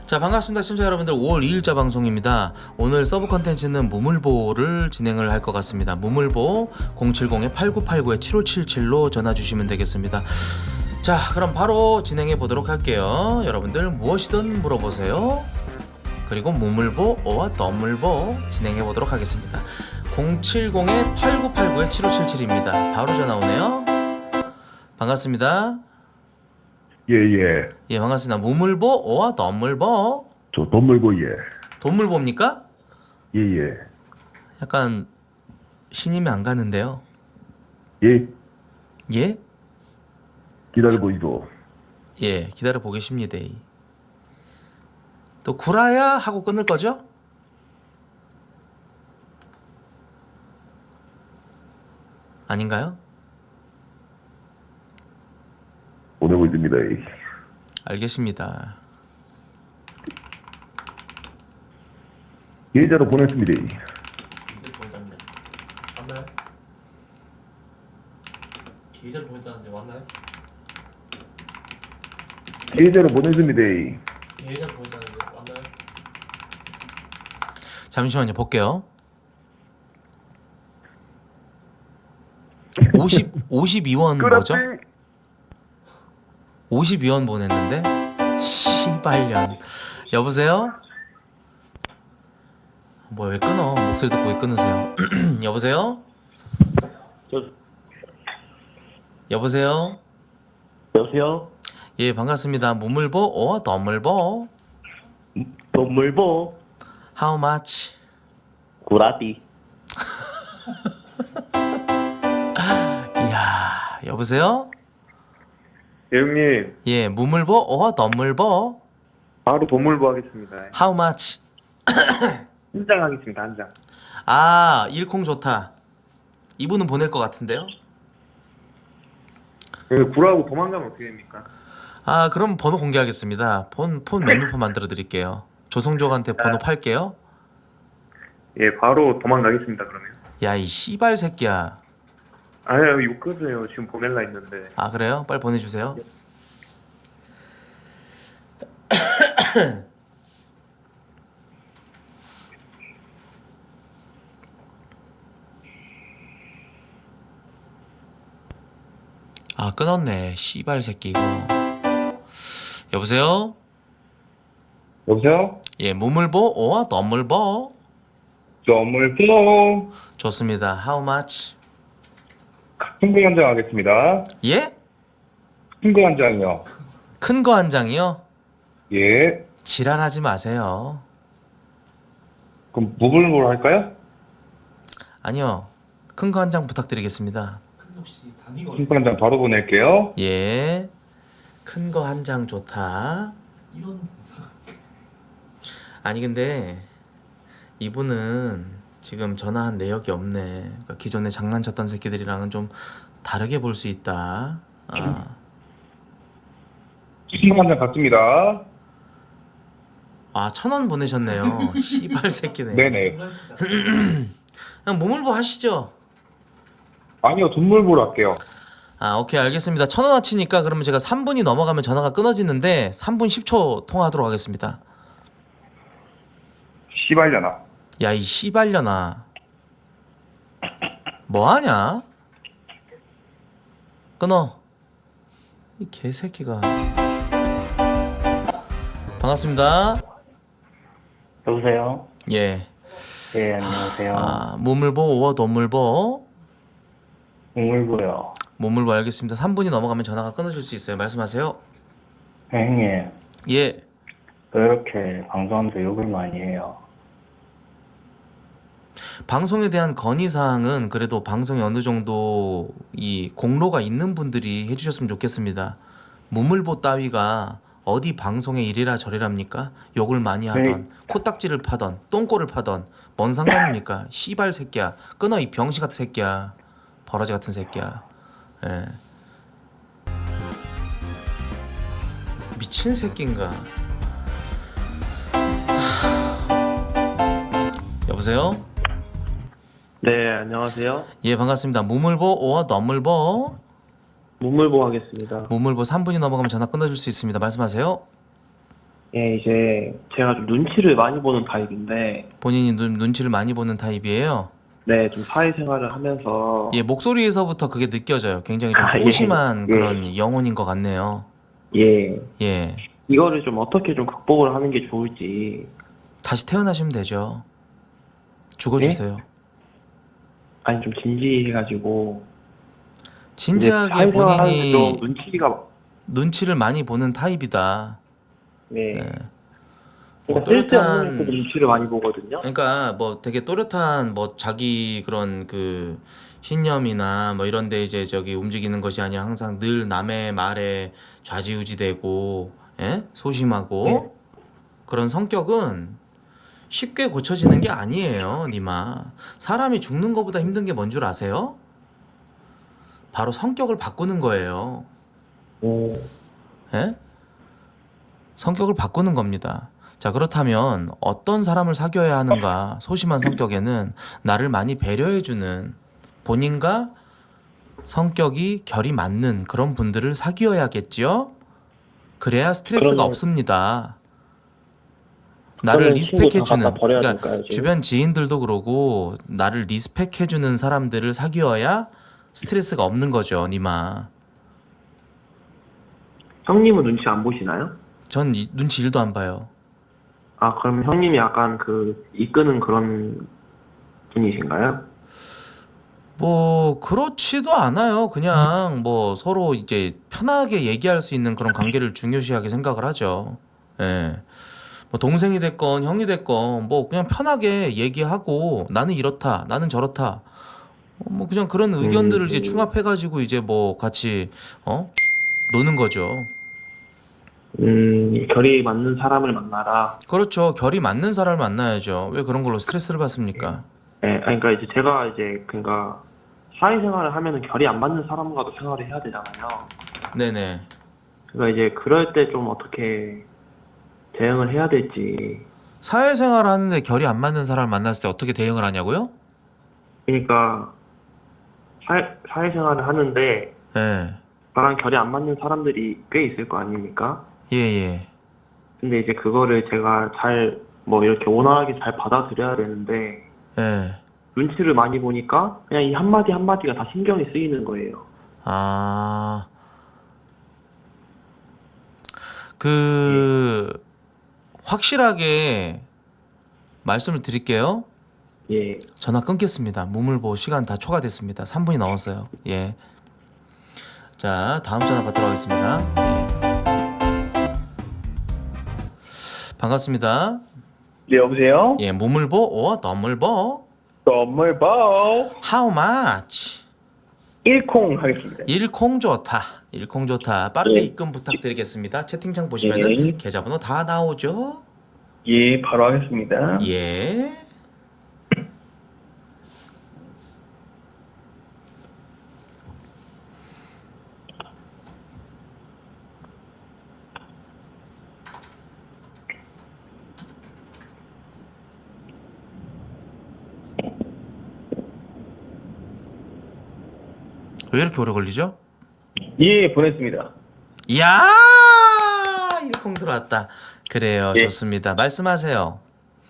자, 반갑습니다 시청자 여러분들. 5월 2일자 방송입니다. 오늘 서브 컨텐츠는 무물보를 진행을 할 것 같습니다. 무물보 070-8989-7577로 전화 주시면 되겠습니다. 자, 그럼 바로 진행해 보도록 할게요. 여러분들 무엇이든 물어보세요. 그리고 무물보와 너물보 진행해 보도록 하겠습니다. 070-8989-7577입니다. 바로 전화 오네요. 반갑습니다. 예. 예, 반갑습니다. 무물보와 너물보. 저 돈 물고 예. 돈물보입니까? 예. 약간 신임이 안 가는데요. 예. 예? 기다리고 있어. 예, 기다려 보겠습니다. 또 구라야 하고 끊을 거죠? 아닌가요? 보내고 있습니다. 알겠습니다. 계좌로 보냈습니다. 이제 보냈답니다. 왔나요? 계좌를 보냈다는데 왔나요? 계좌로 보냈습니다. 계좌를 보냈다는데 왔나요? 잠시만요, 볼게요. 52원 뭐죠? 52원 보냈는데 시발년. 여보세요? 뭐야, 왜 끊어? 목소리 듣고 왜 끊으세요? 여보세요? 여보세요? 여보세요? 예, 반갑습니다. 무물보와 너물보. 돈물보 How much? 구라디. 이야, 여보세요? 예, 형님, 예, 무물보와 너물보. 바로 돈물보 하겠습니다. How much? 한 장 하겠습니다, 한 장. 아, 일콩 좋다. 이분은 보낼 것 같은데요? 여기 구라하고 도망가면 어떻게 됩니까? 아, 그럼 번호 공개하겠습니다. 폰 메모판 만들어 드릴게요. 조성조한테 번호 팔게요. 예, 바로 도망가겠습니다, 그러면. 야, 이 씨발 새끼야. 아유, 이거 끄세요. 지금 보낼라 했는데. 아, 그래요? 빨리 보내주세요. 아, 끊었네. 씨발 새끼 이거. 여보세요? 여보세요? 예, 무물보와 너물보. 돈물보. 좋습니다. How much? 큰 거 한 장 하겠습니다. 예? 큰 거 한 장이요. 큰 거 한 장이요? 예. 지랄하지 마세요. 그럼 무불무로 할까요? 아니요. 큰 거 한 장 부탁드리겠습니다. 큰 거 한 장 바로 보낼게요. 예. 큰 거 한 장 좋다. 아니, 근데 이분은 지금 전화한 내역이 없네. 그러니까 기존에 장난쳤던 새끼들이랑은 좀 다르게 볼 수 있다. 아, 큰 거 한 장 받습니다. 아, 1,000원 보내셨네요. 씨발 새끼네. 네네. 그냥 무물보 하시죠. 아니요, 돈물보로 할게요. 아, 오케이, 알겠습니다. 1,000원어치니까 그러면 제가 3분이 넘어가면 전화가 끊어지는데 3분 10초 통화하도록 하겠습니다. 씨발려나. 야, 이 씨발려나. 뭐하냐? 끊어. 이 개새끼가. 반갑습니다. 여보세요? 예. 예, 안녕하세요. 아, 무물보와 너물보. 돈물보요. 무물보 알겠습니다. 3분이 넘어가면 전화가 끊어질 수 있어요. 말씀하세요. 형님, 예. 왜 이렇게 방송하면서 욕을 많이 해요? 방송에 대한 건의사항은 그래도 방송에 어느 정도 이 공로가 있는 분들이 해주셨으면 좋겠습니다. 무물보 따위가 어디 방송에 이래라 저래랍니까? 욕을 많이 하던, 코딱지를 파던, 똥꼬를 파던, 뭔 상관입니까? 씨발 새끼야. 끊어, 이 병신 같은 새끼야. 버러지 같은 새끼야. 예. 미친 새끼인가? 여보세요? 네, 안녕하세요. 예, 반갑습니다. 무물보와 너물보. 문물보 하겠습니다. 무물보 3분이 넘어가면 전화 끊어줄 수 있습니다. 말씀하세요. 예, 이제 제가 좀 눈치를 많이 보는 타입인데, 본인이 눈치를 많이 보는 타입이에요. 네, 좀 사회생활을 하면서, 예, 목소리에서부터 그게 느껴져요. 굉장히 좀 아, 예, 소심한 예. 그런 영혼인 것 같네요. 예, 예. 이거를 좀 어떻게 좀 극복을 하는 게 좋을지, 다시 태어나시면 되죠. 죽어주세요. 아니, 좀 진지해가지고, 이제 진지하게 사회생활 하는데 좀 본인이 눈치를 많이 보는 타입이다. 네. 뭐 그러니까 쓸데없는 또렷한 것도 눈치를 많이 보거든요. 그러니까 뭐 되게 또렷한 뭐 자기 그런 그 신념이나 뭐 이런 데 이제 저기 움직이는 것이 아니라 항상 늘 남의 말에 좌지우지되고 예? 소심하고 네. 그런 성격은 쉽게 고쳐지는 게 아니에요, 니마. 사람이 죽는 것보다 힘든 게 뭔 줄 아세요? 바로 성격을 바꾸는 거예요. 오, 예? 성격을 바꾸는 겁니다. 자, 그렇다면 어떤 사람을 사귀어야 하는가? 소심한 성격에는 나를 많이 배려해주는 본인과 성격이 결이 맞는 그런 분들을 사귀어야겠죠? 그래야 스트레스가 그러면 없습니다. 나를 그러면 친구 다 리스펙해주는, 갖다 버려야 그러니까 될까요, 지금? 주변 지인들도 그러고 나를 리스펙해주는 사람들을 사귀어야 스트레스가 없는 거죠, 니마. 형님은 눈치 안 보시나요? 전 눈치 1도 안 봐요. 아, 그럼 형님이 약간 그 이끄는 그런 분이신가요? 뭐 그렇지도 않아요. 그냥 뭐 서로 이제 편하게 얘기할 수 있는 그런 관계를 중요시하게 생각을 하죠. 예. 뭐 동생이 됐건 형이 됐건 뭐 그냥 편하게 얘기하고 나는 이렇다, 나는 저렇다. 뭐 그냥 그런 의견들을 이제 충합해가지고 이제 뭐 같이 노는 거죠. 결이 맞는 사람을 만나라. 그렇죠. 결이 맞는 사람을 만나야죠. 왜 그런 걸로 스트레스를 받습니까? 네, 아니, 그러니까 이제 제가 이제 그러니까 사회생활을 하면은 결이 안 맞는 사람과도 생활을 해야 되잖아요. 네네. 그러니까 이제 그럴 때 좀 어떻게 대응을 해야 될지. 사회생활 하는데 결이 안 맞는 사람을 만났을 때 어떻게 대응을 하냐고요? 그러니까 사회생활을 하는데 예. 나랑 결이 안 맞는 사람들이 꽤 있을 거 아닙니까? 예, 예. 근데 이제 그거를 제가 잘 뭐 이렇게 온화하게 잘 받아들여야 되는데 예. 눈치를 많이 보니까 그냥 이 한마디 한마디가 다 신경이 쓰이는 거예요. 아, 그, 확실하게 말씀을 드릴게요. 예. 전화 끊겠습니다. 무물보 시간 다 초과됐습니다. 3분이 넘었어요. 예. 자, 다음 전화 받도록 하겠습니다. 예. 반갑습니다. 네, 여보세요? 예, 무물보 or 너물보? 선물보 How much? 1콩 하겠습니다. 일콩 좋다. 일콩 좋다. 빠르게 예. 입금 부탁드리겠습니다. 채팅창 보시면은 예. 계좌번호 다 나오죠? 예, 바로 하겠습니다. 예. 왜 이렇게 오래 걸리죠? 예, 보냈습니다. 이야! 일콩 들어왔다. 그래요. 예. 좋습니다. 말씀하세요.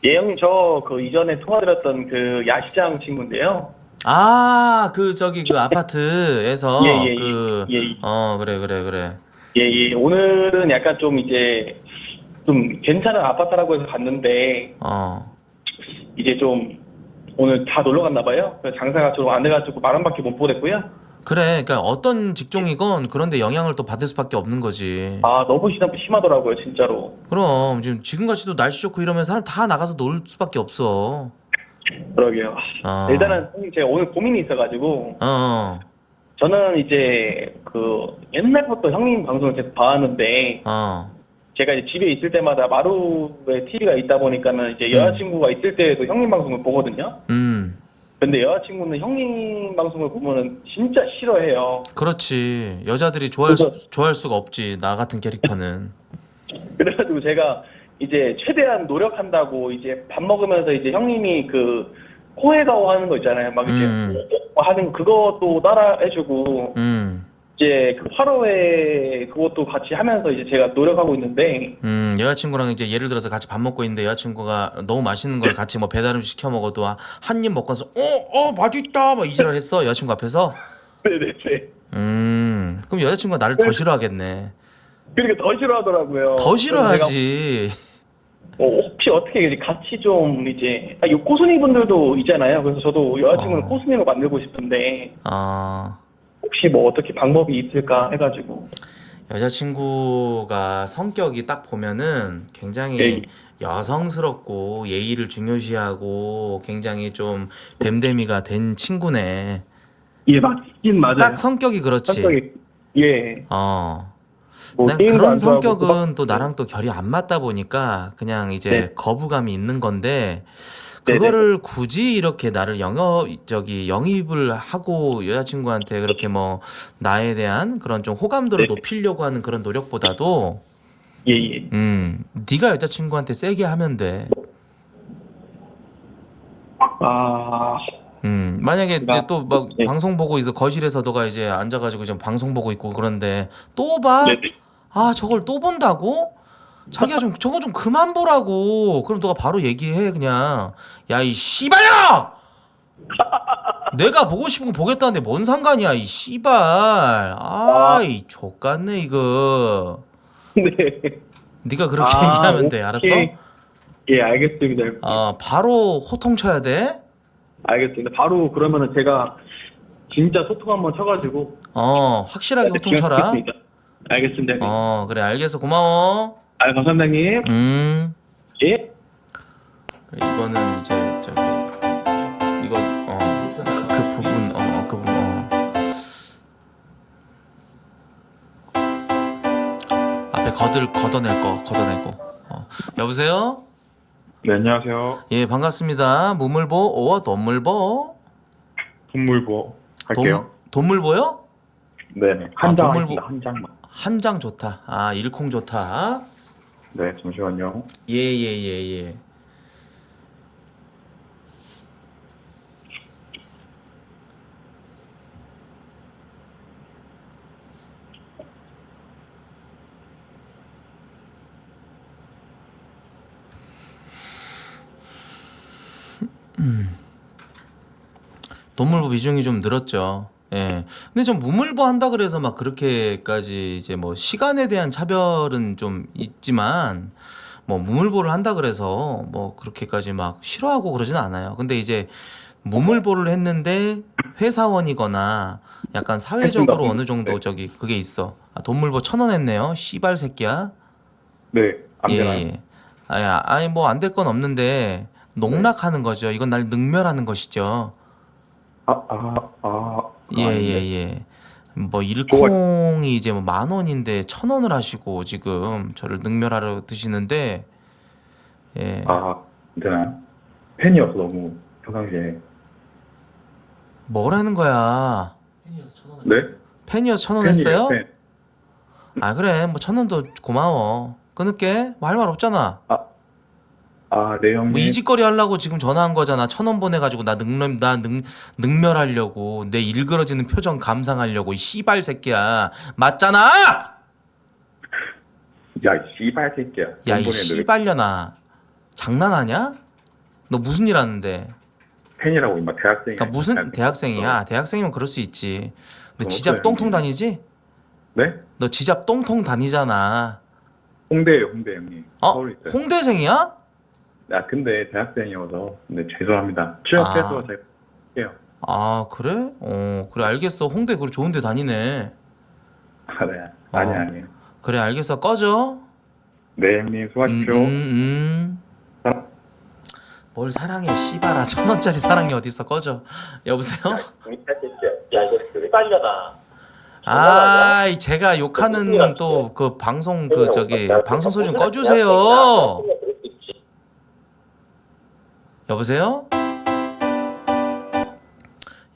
예, 형님, 저 그 이전에 통화드렸던 그 야시장 친구인데요. 아, 그 저기 그 아파트에서 예, 예, 그 예, 예. 그래. 예, 예, 오늘은 약간 좀 이제 좀 괜찮은 아파트라고 해서 갔는데 이제 좀 오늘 다 놀러 갔나 봐요. 그래서 장사가 좀 안 돼가지고 말 한 바퀴 못 보냈고요. 그래. 그러니까 어떤 직종이건 그런데 영향을 또 받을 수밖에 없는 거지. 아, 너무 심하더라고요, 진짜로. 그럼 지금같이도 날씨 좋고 이러면 사람 다 나가서 놀 수밖에 없어. 그러게요. 어. 일단은 형님, 제가 오늘 고민이 있어가지고 저는 이제 그 옛날부터 형님 방송을 계속 봐왔는데 제가 이제 집에 있을 때마다 마루에 TV가 있다 보니까는 이제 여자친구가 있을 때에도 형님 방송을 보거든요. 근데 여자친구는 형님 방송을 보면은 진짜 싫어해요. 그렇지. 여자들이 좋아할 수가 없지. 나 같은 캐릭터는. 그래가지고 제가 이제 최대한 노력한다고 이제 밥 먹으면서 이제 형님이 그 코에가오 하는 거 있잖아요. 막 이제 하는 그것도 따라 해주고 이제 그 화로회 그것도 같이 하면서 이제 제가 노력하고 있는데 여자친구랑 이제 예를 들어서 같이 밥 먹고 있는데 여자친구가 너무 맛있는 걸 같이 뭐 배달 음식 시켜 먹어도 한 입 먹고 나서 맛있다 막 이지랄 했어 여자친구 앞에서. 네네네. 그럼 여자친구가 나를 더 싫어하겠네. 그렇게 더 싫어하더라고요. 더 그래서 싫어하지. 제가 혹시 어떻게 이제 같이 좀 이제 요 코스니 분들도 있잖아요. 그래서 저도 여자친구를 코스니로 만들고 싶은데 혹시 뭐 어떻게 방법이 있을까 해가지고. 여자친구가 성격이 딱 보면은 굉장히 네. 여성스럽고 예의를 중요시하고 굉장히 좀 됨됨이가 된 친구네. 예, 맞긴 맞아요. 딱 성격이 그렇지. 성격이 예. 뭐 난 게임도 그런 안 좋아하고 성격은 또 나랑 또 결이 안 맞다 보니까 그냥 이제 네. 거부감이 있는 건데 네네. 그거를 굳이 이렇게 나를 영입을 하고 여자친구한테 그렇게 뭐 나에 대한 그런 좀 호감도를 네. 높이려고 하는 그런 노력보다도 예. 네가 여자친구한테 세게 하면 돼. 만약에 이제 또 막 네. 방송 보고 있어 거실에서 너가 이제 앉아가지고 좀 방송 보고 있고 그런데 또 봐? 네네. 저걸 또 본다고? 자기야 좀 저거 좀 그만 보라고. 그럼 너가 바로 얘기해 그냥. 야 이 씨발야! 내가 보고 싶은 거 보겠다는데 뭔 상관이야 이 씨발. 이 족같네 이거. 네. 네가 그렇게 얘기하면 돼. 알았어? 예, 알겠습니다. 바로 호통 쳐야 돼. 알겠습니다. 바로 그러면은 제가 진짜 소통 한번 쳐가지고 확실하게 호통 쳐라. 듣겠습니다. 알겠습니다. 그래 알겠어 고마워. 감사합니다, 형님. 예. 이거는 이제 이거 그 부분 그 부분 앞에 걷어내고 여보세요? 네, 안녕하세요. 예 반갑습니다. 무물보 오어 돈물보 동물보 할게요. 돈물보요? 네네. 동물보 한 장만. 한 장 좋다. 일콩 좋다. 네, 잠시만요. 예. 돈물보 비중이 좀 늘었죠. 예. 근데 좀 무물보 한다 그래서 막 그렇게까지 이제 뭐 시간에 대한 차별은 좀 있지만 뭐 무물보를 한다 그래서 뭐 그렇게까지 막 싫어하고 그러진 않아요. 근데 이제 무물보를 했는데 회사원이거나 약간 사회적으로 어느 정도 그게 있어. 돈물보 1,000원 했네요. 씨발 새끼야. 네, 안 되나요? 예. 아니 뭐 안 될 건 없는데 농락하는 거죠. 이건 날 능멸하는 것이죠. 예. 뭐 일콩이 이제 뭐 10,000원인데 1,000원을 하시고 지금 저를 능멸하러 드시는데 예. 되나요? 팬이어서 너무 평상시에. 뭐라는 거야? 네? 팬이어서 1,000원 했어요? 그래 뭐 1,000원도 고마워. 끊을게. 뭐 할 말 없잖아. 네, 형님. 뭐 이짓거리 하려고 지금 전화한 거잖아. 1,000원 보내가지고 나 능멸하려고 내 일그러지는 표정 감상하려고 이 씨발 새끼야. 맞잖아. 야, 이 씨발 새끼야. 야 이 씨발려나. 장난하냐? 너 무슨 일 하는데? 팬이라고 임마 대학생이야. 그러니까 무슨 대학생이야? 대학생이면 그럴 수 있지. 근데 지잡 어때요, 똥통 형님? 다니지? 네? 너 지잡 똥통 다니잖아. 홍대예요, 홍대 형님. 서울에 있어요. 홍대생이야? 근데 대학생이어서 죄송합니다. 취업해서 제가 할게요. 그래? 그래 알겠어. 홍대 그래 좋은 데 다니네. 네. 아니에요. 그래 알겠어. 꺼져. 네, 형님 수고하십시오. 뭘 사랑해 씨발아. 1,000원짜리 사랑이 어딨어. 꺼져. 여보세요? 야, 이거 쓰리빨려다. 제가 욕하는 또 그 방송 방송 소리 좀 꺼주세요. 여보세요?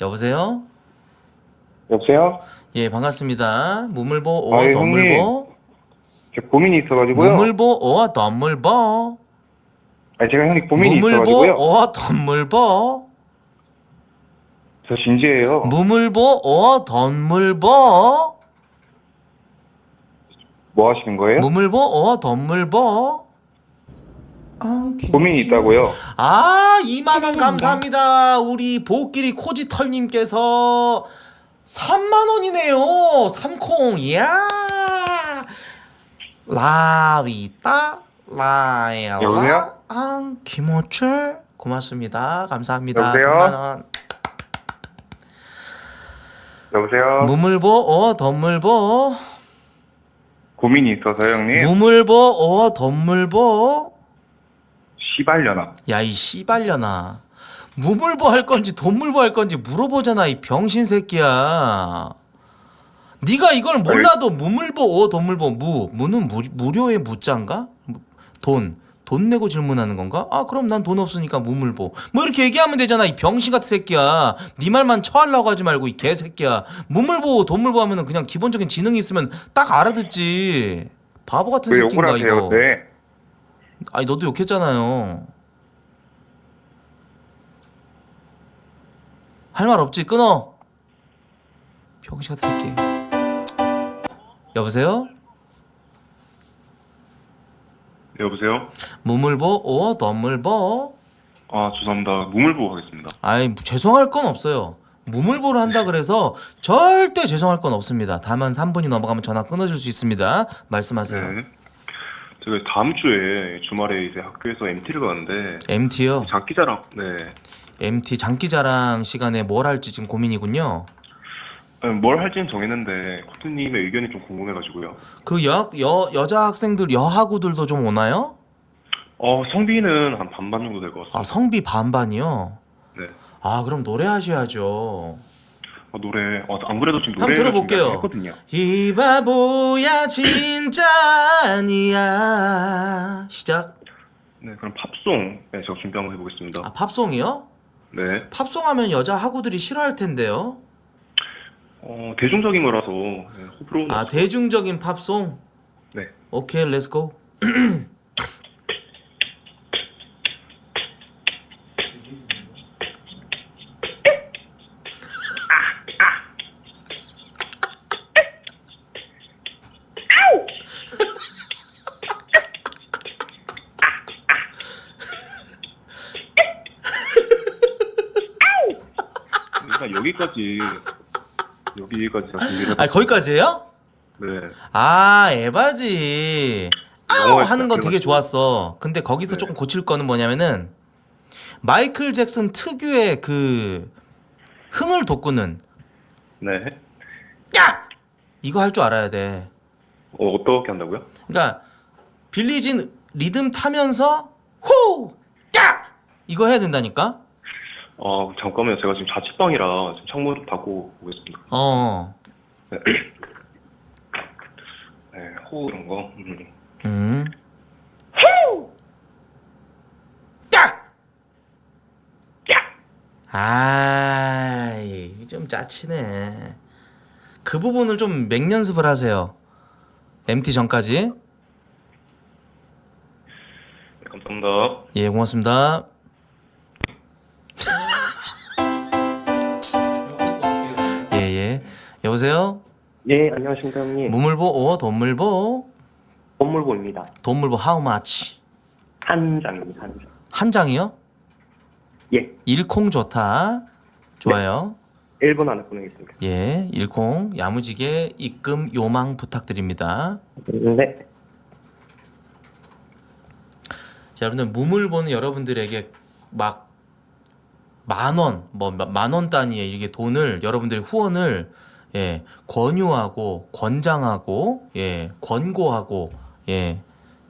여보세요? 예 반갑습니다. 무물보 아유, 오어 덤물보 제 고민이 있어가지고요. 무물보 오어 덤물보 제가 형님 고민이 무물보 있어가지고요. 오어 덤물보 저 진지해요. 무물보 오어 덤물보 뭐 하시는 거예요? 무물보 덤물보. 고민이 있다고요? 2만 원 감사합니다. 우리 보끼리 코지털님께서 3만 원이네요. 삼콩. 이야. 라위따 라엘라. 여보세요? 김호철 고맙습니다. 감사합니다. 여보세요? 3만 원. 여보세요? 무물보 덤물보. 고민이 있어서요, 형님? 무물보 덤물보. 시발려나. 야 이 씨발려나. 무물보 할 건지 돈물보 할 건지 물어보잖아 이 병신 새끼야. 네가 이걸 몰라도 무물보 돈물보 무는 무료의 무자인가? 돈 내고 질문하는 건가? 그럼 난 돈 없으니까 무물보 뭐 이렇게 얘기하면 되잖아 이 병신 같은 새끼야. 네 말만 처하려고 하지 말고 이 개새끼야. 무물보 돈물보 하면은 그냥 기본적인 지능이 있으면 딱 알아듣지. 바보 같은 왜 욕을 새끼인가 하세요, 이거. 네? 아니 너도 욕했잖아요. 할 말 없지? 끊어. 병신 같은 새끼. 여보세요? 여보세요? 무물보 덤물보. 죄송합니다. 무물보 하겠습니다. 아이 죄송할 건 없어요. 무물보를 한다 그래서 절대 죄송할 건 없습니다. 다만 3분이 넘어가면 전화 끊어줄 수 있습니다. 말씀하세요. 네. 제가 다음 주에 주말에 이제 학교에서 MT를 가는데 MT요? 장기자랑 네. MT 장기자랑 시간에 뭘 할지 지금 고민이군요. 뭘 할지는 정했는데 코트님의 의견이 좀 궁금해가지고요. 그 여자 학생들 여하구들도 좀 오나요? 성비는 한 반반 정도 될 것 같습니다. 성비 반반이요? 네. 그럼 노래 하셔야죠. 노래 안 그래도 지금 한번 노래를 들어볼게요. 했거든요. 이 바보야 진짜 아니야. 시작. 네, 그럼 팝송 제가 준비 한번 해보겠습니다. 팝송이요? 네. 팝송 하면 여자 하구들이 싫어할 텐데요. 대중적인 거라서 호불호. 대중적인 팝송? 네. 오케이, 렛츠고. 그러니까 여기까지 다 준비를 거기까지예요? 네. 에바지. 아우 영어에 하는 건 되게 바뀌어가지고. 좋았어. 근데 거기서 네. 조금 고칠 거는 뭐냐면은 마이클 잭슨 특유의 그 흥을 돋구는 네. 야! 이거 할 줄 알아야 돼. 어떻게 한다고요? 그러니까 빌리진 리듬 타면서 후! 야! 이거 해야 된다니까? 잠깐만요. 제가 지금 자취방이라 지금 창문을 닫고 오겠습니다. 네, 호 이런 거. 야! 좀 짜치네. 그 부분을 좀 맹연습을 하세요. MT 전까지. 네, 감사합니다. 예, 고맙습니다. 예. 여보세요? 예, 안녕하십니까, 형님. 무물보 돈물보. 건물보입니다. 돈물보 how much? 한 장입니다, 한 장. 한 장이요? 예, 일콩 좋다. 좋아요. 1분 안에 보내겠습니다. 예, 일콩 야무지게 입금 요망 부탁드립니다. 네. 자, 여러분들 무물보는 여러분들에게 막 만원, 만원 단위의 이게 돈을 여러분들이 후원을 권유하고 권장하고 권고하고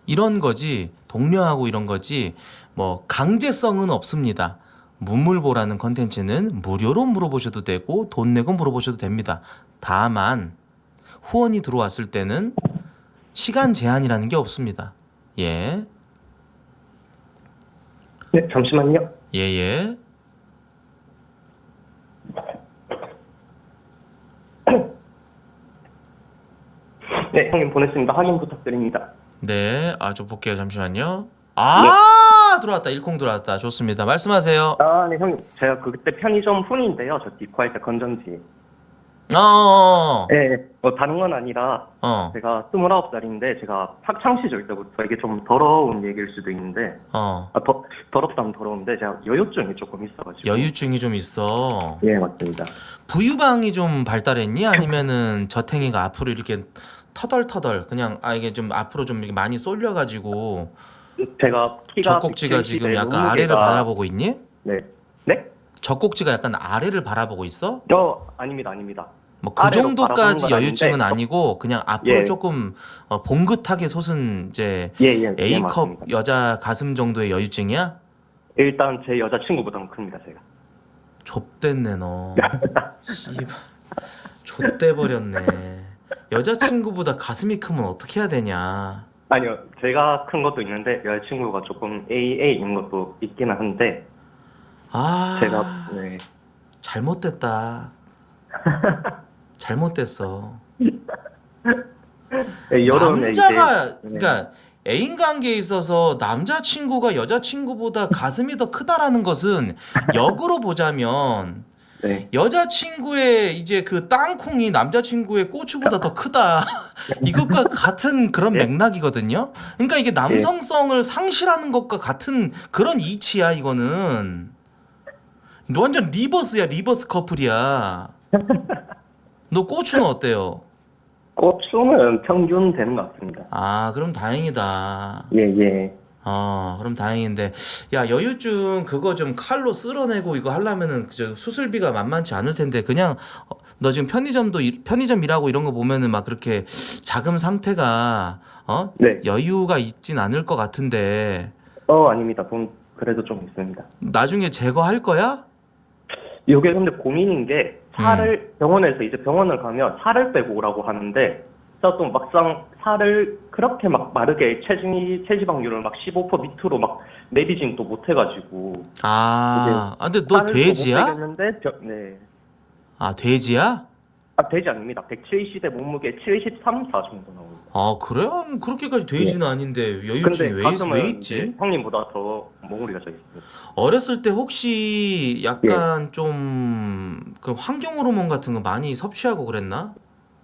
이런 거지, 독려하고 이런 거지 뭐 강제성은 없습니다. 무물보라는 컨텐츠는 무료로 물어보셔도 되고 돈 내고 물어보셔도 됩니다. 다만 후원이 들어왔을 때는 시간 제한이라는 게 없습니다. 예. 네, 잠시만요. 예. 네, 형님 보냈습니다. 확인 부탁드립니다. 네, 좀 볼게요. 잠시만요. 들어왔다. 일콩 들어왔다. 좋습니다. 말씀하세요. 네, 형님. 제가 그때 편의점 훈인데요. 저 디코할 때 건전지. 예, 다른 건 아니라 제가 29살인데 제가 학창 시절 때부터 이게 좀 더러운 얘기일 수도 있는데 더럽다면 더러운데 제가 여유증이 조금 있어가지고. 여유증이 좀 있어. 예, 맞습니다. 부유방이 좀 발달했니? 아니면은 저탱이가 앞으로 이렇게 터덜터덜 그냥 이게 좀 앞으로 좀 이렇게 많이 쏠려가지고 제가 키가 젖꼭지가 170에 지금 약간 아래를 바라보고 있니? 네. 네? 젖꼭지가 약간 아래를 바라보고 있어? 아닙니다. 뭐 그 아래로 정도까지 바라보는 건 여유증은 아닌데, 아니고 그냥 앞으로 예. 조금 봉긋하게 솟은 이제 예, A컵 맞습니다. 여자 가슴 정도의 여유증이야? 일단 제 여자친구보다는 큽니다, 제가. 좆됐네 너. 씨발 좆돼버렸네. 여자친구보다 가슴이 크면 어떻게 해야 되냐. 아니요, 제가 큰 것도 있는데 여자친구가 조금 AA인 것도 있기는 한데 제가 네. 잘못됐다. 잘못됐어. 네, 여름에 남자가 이제, 네. 그러니까 애인 관계에 있어서 남자친구가 여자친구보다 가슴이 더 크다라는 것은 역으로 보자면 네. 여자친구의 이제 그 땅콩이 남자친구의 고추보다 더 크다. 이것과 같은 그런 네. 맥락이거든요. 그러니까 이게 남성성을 상실하는 것과 같은 그런 이치야 이거는. 완전 리버스야, 리버스 커플이야. 너 고추는 어때요? 고추는 평균 되는 것 같습니다. 아, 그럼 다행이다. 예. 그럼 다행인데, 야, 여유증 그거 좀 칼로 쓸어내고 이거 하려면은 저 수술비가 만만치 않을 텐데, 그냥 너 지금 편의점 일하고 이런 거 보면은 막 그렇게 자금 상태가 네. 여유가 있진 않을 것 같은데, 아닙니다. 돈 그래도 좀 있습니다. 나중에 제거할 거야? 이게 근데 고민인 게 살을 병원에서 이제 병원을 가면 살을 빼고 오라고 하는데 제가 또 막상 살을 그렇게 막 마르게 체지방률을 막 15% 밑으로 막 내리진 또 못해가지고 근데 너 돼지야? 네. 아, 돼지야? 돼지 아닙니다. 170에 몸무게 73, 4 정도 나옵니다. 아, 그래? 그렇게까지 돼지는 아닌데 여유증이 근데 왜 가끔은 있지? 이제 형님보다 더 몽우리가 져 있습니다. 어렸을 때 혹시 약간 좀 그 환경 호르몬 같은 거 많이 섭취하고 그랬나?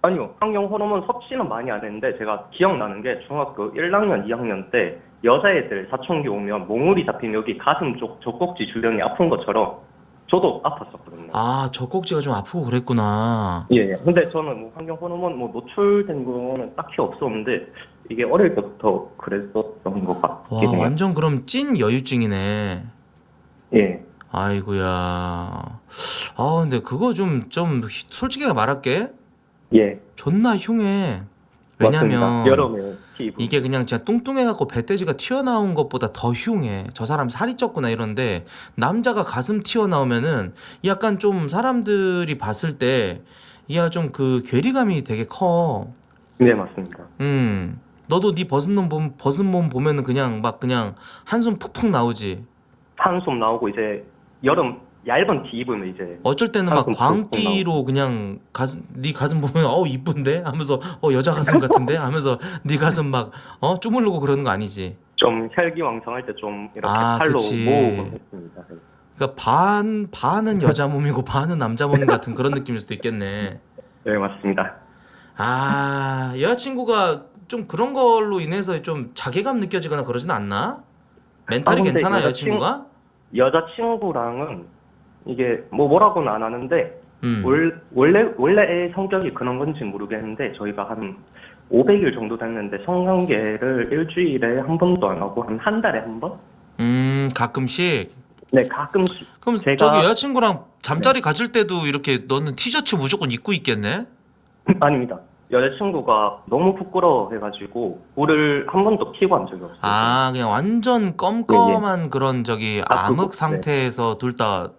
아니요. 환경 호르몬 섭취는 많이 안 했는데 제가 기억나는 게 중학교 1학년, 2학년 때 여자애들 사춘기 오면 몽우리 잡히면 여기 가슴 쪽 젖꼭지 주변이 아픈 것처럼 저도 아팠었거든요. 아, 젖꼭지가 좀 아프고 그랬구나. 예. 근데 저는 뭐 환경 호르몬 노출된 거는 딱히 없었는데 이게 어릴 때부터 그랬었던 것 와, 같긴 해요. 완전 그럼 찐 여유증이네. 예. 아이고야. 근데 그거 좀 솔직히 말할게. 예. 존나 흉해. 맞습니다. 왜냐면 여름에 피부. 이게 그냥 진짜 뚱뚱해갖고 배돼지가 튀어나온 것보다 더 흉해. 저 사람 살이 쪘구나 이런데 남자가 가슴 튀어나오면은 약간 좀 사람들이 봤을 때 야, 좀 그 괴리감이 되게 커. 네, 맞습니다. 너도 네 벗은 몸 보면은 그냥 한숨 푹푹 나오지. 한숨 나오고 이제 여름 얇은 티 입으면 이제 어쩔 때는 막 한숨 푹푹 광기로 그냥 네 가슴 보면 이쁜데 하면서 여자 가슴 같은데 하면서 네 가슴 막 주물르고 그러는 거 아니지. 좀 혈기왕성할 때 좀 이렇게 아, 팔로 그치. 모으곤 했습니다. 그러니까 반은 여자 몸이고 반은 남자 몸 같은 그런 느낌일 수도 있겠네. 네, 맞습니다. 여자친구가 좀 그런 걸로 인해서 좀 자괴감 느껴지거나 그러진 않나? 멘탈이 근데 괜찮아 여자친구가? 여자친구랑은 이게 뭐라고는 안 하는데 원래 성격이 그런 건지 모르겠는데 저희가 한 500일 정도 됐는데 성관계를 일주일에 한 번도 안 하고 한 달에 한 번? 가끔씩. 네, 가끔씩. 그럼 제가- 저기 여자친구랑 잠자리 가질 때도 이렇게 너는 티셔츠 무조건 입고 있겠네? 아닙니다. 여자친구가 너무 부끄러워해가지고 물을 한 번도 피고 한 적이 없어요. 그냥 완전 껌껌한 그런 저기 암흑 네. 상태에서 둘 다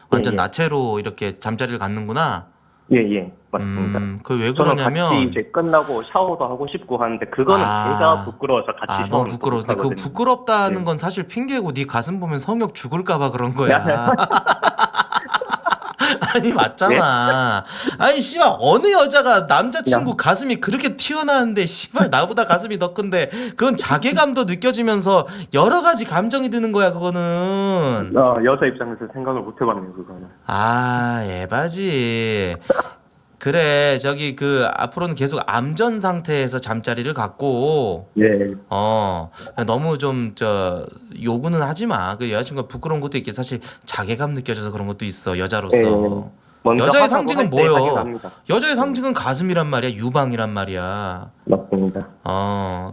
완전 예. 나체로 이렇게 잠자리를 갖는구나. 예, 맞습니다. 그 왜 저는 그러냐면 같이 이제 끝나고 샤워도 하고 싶고 하는데 그거는 제가 부끄러워서 같이 너무 샤워는 부끄러워. 근데 그 못하거든요. 부끄럽다는 네. 건 사실 핑계고 네 가슴 보면 성욕 죽을까봐 그런 거야. 아니 맞잖아. 아니 씨발 어느 여자가 남자친구 가슴이 그렇게 튀어나왔는데 씨발 나보다 가슴이 더 큰데 그건 자괴감도 느껴지면서 여러 가지 감정이 드는 거야 그거는. 여자 입장에서 생각을 못 해봤네요 그거는. 에바지. 그래 저기 그 앞으로는 계속 암전 상태에서 잠자리를 갖고 예. 너무 좀 요구는 하지 마. 그 여자친구가 부끄러운 것도 있게 사실 자괴감 느껴져서 그런 것도 있어 여자로서. 먼저 여자의 하자고 상징은 할때 뭐요? 확인합니다. 여자의 상징은 가슴이란 말이야, 유방이란 말이야. 맞습니다.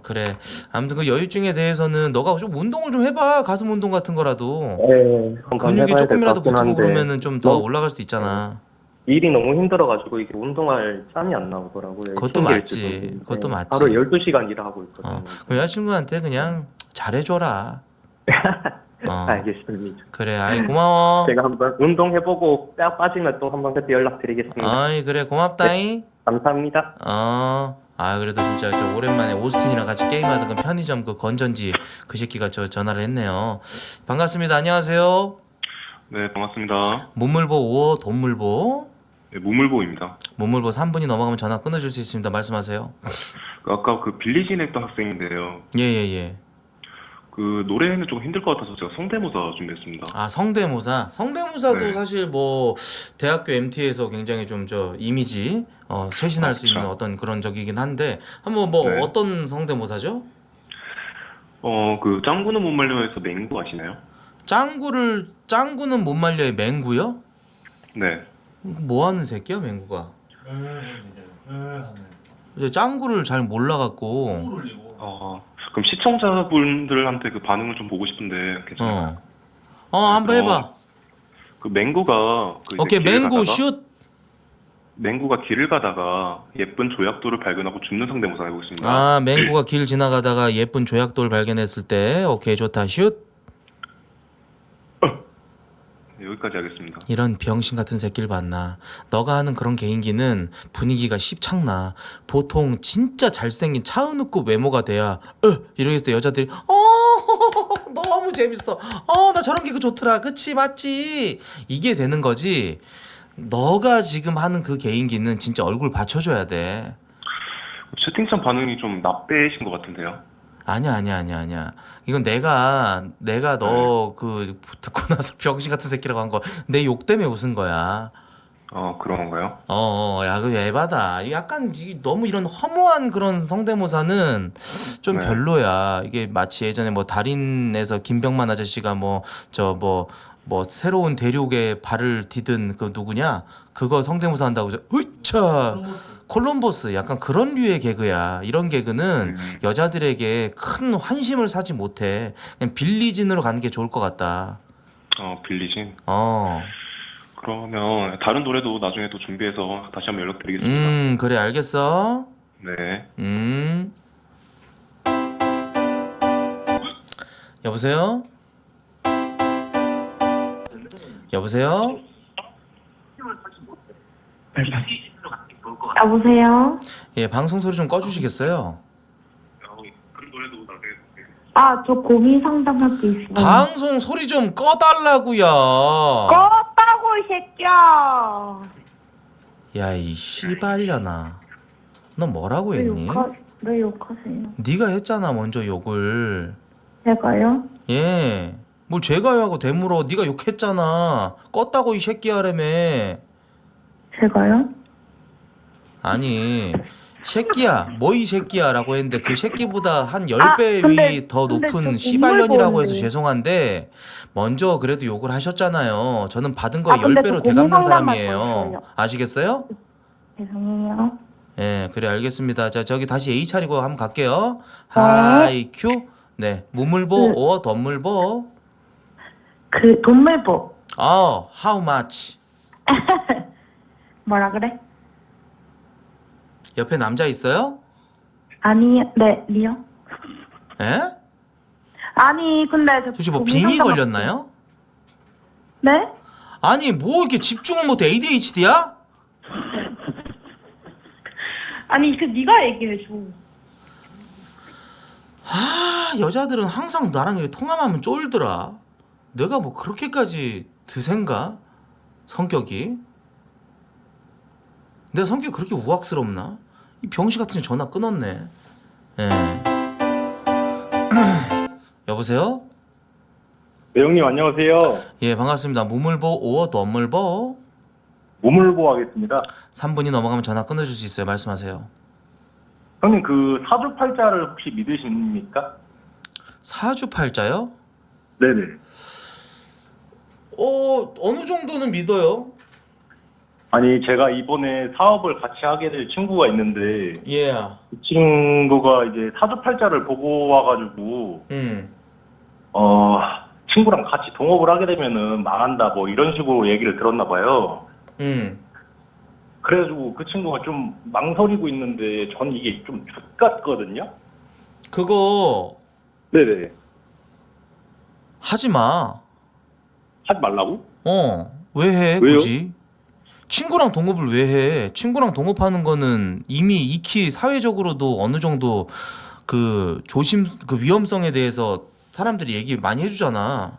그래. 아무튼 그 여유증에 대해서는 너가 좀 운동을 좀 해봐. 가슴 운동 같은 거라도. 예, 한번 근육이 해봐야 될것 조금이라도 같긴 붙고 한데 그러면은 좀 더 뭐, 올라갈 수도 있잖아. 일이 너무 힘들어가지고 이게 운동할 짬이 안 나오더라고요. 그것도 핑계일 맞지. 수도 있는데. 그것도 맞지. 하루 12시간 일하고 있거든요. 그 여자친구한테 그냥 잘해줘라. 알겠습니다. 그래, 아이 고마워. 제가 한번 운동해보고 뼈 빠지면 또 한번 그때 연락드리겠습니다. 아이 그래 고맙다잉. 감사합니다. 그래도 진짜 저 오랜만에 오스틴이랑 같이 게임하던 그 편의점 그 건전지 그 새끼가 전화를 했네요. 반갑습니다. 안녕하세요. 네, 반갑습니다. 문물보 5호 돈물보. 네, 무물보입니다. 문물보 3분이 넘어가면 전화 끊어줄 수 있습니다. 말씀하세요. 아까 그 빌리진 했던 학생인데요. 예. 그 노래는 좀 힘들 것 같아서 제가 성대모사 준비했습니다. 성대모사. 성대모사도 네. 사실 뭐 대학교 MT에서 굉장히 좀 이미지 쇄신할 수 있는 그쵸. 어떤 그런 적이긴 한데 한번 뭐 네. 어떤 성대모사죠? 그 짱구는 못 말려에서 맹구 아시나요? 짱구는 못 말려의 맹구요? 네. 뭐 하는 새끼야 맹구가? 이제 짱구를 잘 몰라갖고. 그럼 시청자분들한테 그 반응을 좀 보고 싶은데 괜찮아요? 한번 해봐. 그 맹구가 그 이제 오케이 길을 맹구 가다가 슛. 맹구가 길을 가다가 예쁜 조약돌을 발견하고 죽는 성대모사 해보겠습니다. 맹구가 길 지나가다가 예쁜 조약돌 발견했을 때 오케이 좋다 슛. 네, 여기까지 하겠습니다. 이런 병신 같은 새끼를 봤나. 너가 하는 그런 개인기는 분위기가 씹창나. 보통 진짜 잘생긴 차은우급 외모가 돼야 이러겠을 때 여자들이 너무 재밌어. 나 저런 개그 좋더라. 그치 맞지? 이게 되는 거지. 너가 지금 하는 그 개인기는 진짜 얼굴 받쳐줘야 돼. 채팅창 반응이 좀 나빼신 것 같은데요? 아니야. 이건 내가 너 그 듣고 나서 병신 같은 새끼라고 한 거 내 욕 때문에 웃은 거야. 그런 건가요? 야, 그 에바다. 약간 너무 이런 허무한 그런 성대모사는 좀 네. 별로야. 이게 마치 예전에 뭐 달인에서 김병만 아저씨가 뭐 새로운 대륙에 발을 디든 그 누구냐? 그거 성대모사 한다고 으차 콜럼버스 약간 그런 류의 개그야. 이런 개그는 여자들에게 큰 환심을 사지 못해. 그냥 빌리진으로 가는 게 좋을 것 같다. 빌리진? 어. 그러면 다른 노래도 나중에 또 준비해서 다시 한번 연락드리겠습니다. 그래 알겠어. 네. 여보세요? 여보세요? 여보세요? 예, 방송 소리 좀 꺼주시겠어요? 저 고민 상담할 게 있어요. 방송 소리 좀 꺼달라고요. 껐다고, 이 새끼야! 야, 이 씨발려나. 너 뭐라고 했니? 왜 욕하세요? 네가 했잖아, 먼저 욕을. 제가요? 예. 뭘 제가요 하고 대물어. 네가 욕했잖아. 껐다고 이 새끼야라며. 제가요? 아니, 새끼야, 뭐 이 새끼야 라고 했는데 그 새끼보다 한 10배 위 더 높은 저 씨발년이라고 해서 공물 죄송한데 먼저 그래도 욕을 하셨잖아요. 저는 받은 거에 근데 10배로 저 되갚는 고문 상담할 사람이에요. 거예요. 아시겠어요? 죄송해요. 예, 그래 알겠습니다. 자, 저기 다시 A 차리고 한번 갈게요. 네. 하이 큐. 네, 무물보 오 덤물보. 돈물보. how much? 뭐라 그래? 옆에 남자 있어요? 아니, 네, 니요? 예? 아니, 근데 저 혹시 뭐 고민 빙이 상담- 걸렸나요? 네? 아니 뭐 이렇게 집중을 못해 ADHD야? 아니, 네가 얘기해줘. 여자들은 항상 나랑 이렇게 통화하면 쫄더라. 내가 뭐 그렇게까지 드센가? 성격이? 내가 성격이 그렇게 우악스럽나? 이 병시 같은 애 전화 끊었네. 예. 여보세요? 네, 형님 안녕하세요. 예, 반갑습니다. 무물보 오어 덤물보. 무물보 하겠습니다. 3분이 넘어가면 전화 끊어줄 수 있어요. 말씀하세요. 형님 그 사주팔자를 혹시 믿으십니까? 사주팔자요? 네네. 어느 정도는 믿어요. 아니 제가 이번에 사업을 같이 하게 될 친구가 있는데 예. 그 친구가 이제 사주팔자를 보고 와가지고 친구랑 같이 동업을 하게 되면은 망한다 뭐 이런 식으로 얘기를 들었나 봐요. 그래가지고 그 친구가 좀 망설이고 있는데 전 이게 좀 X 같거든요. 그거 네네. 하지 마. 하지 말라고? 왜 해? 왜요? 굳이? 친구랑 동업을 왜 해? 친구랑 동업하는 거는 이미 익히 사회적으로도 어느 정도 그 위험성에 대해서 사람들이 얘기 많이 해주잖아.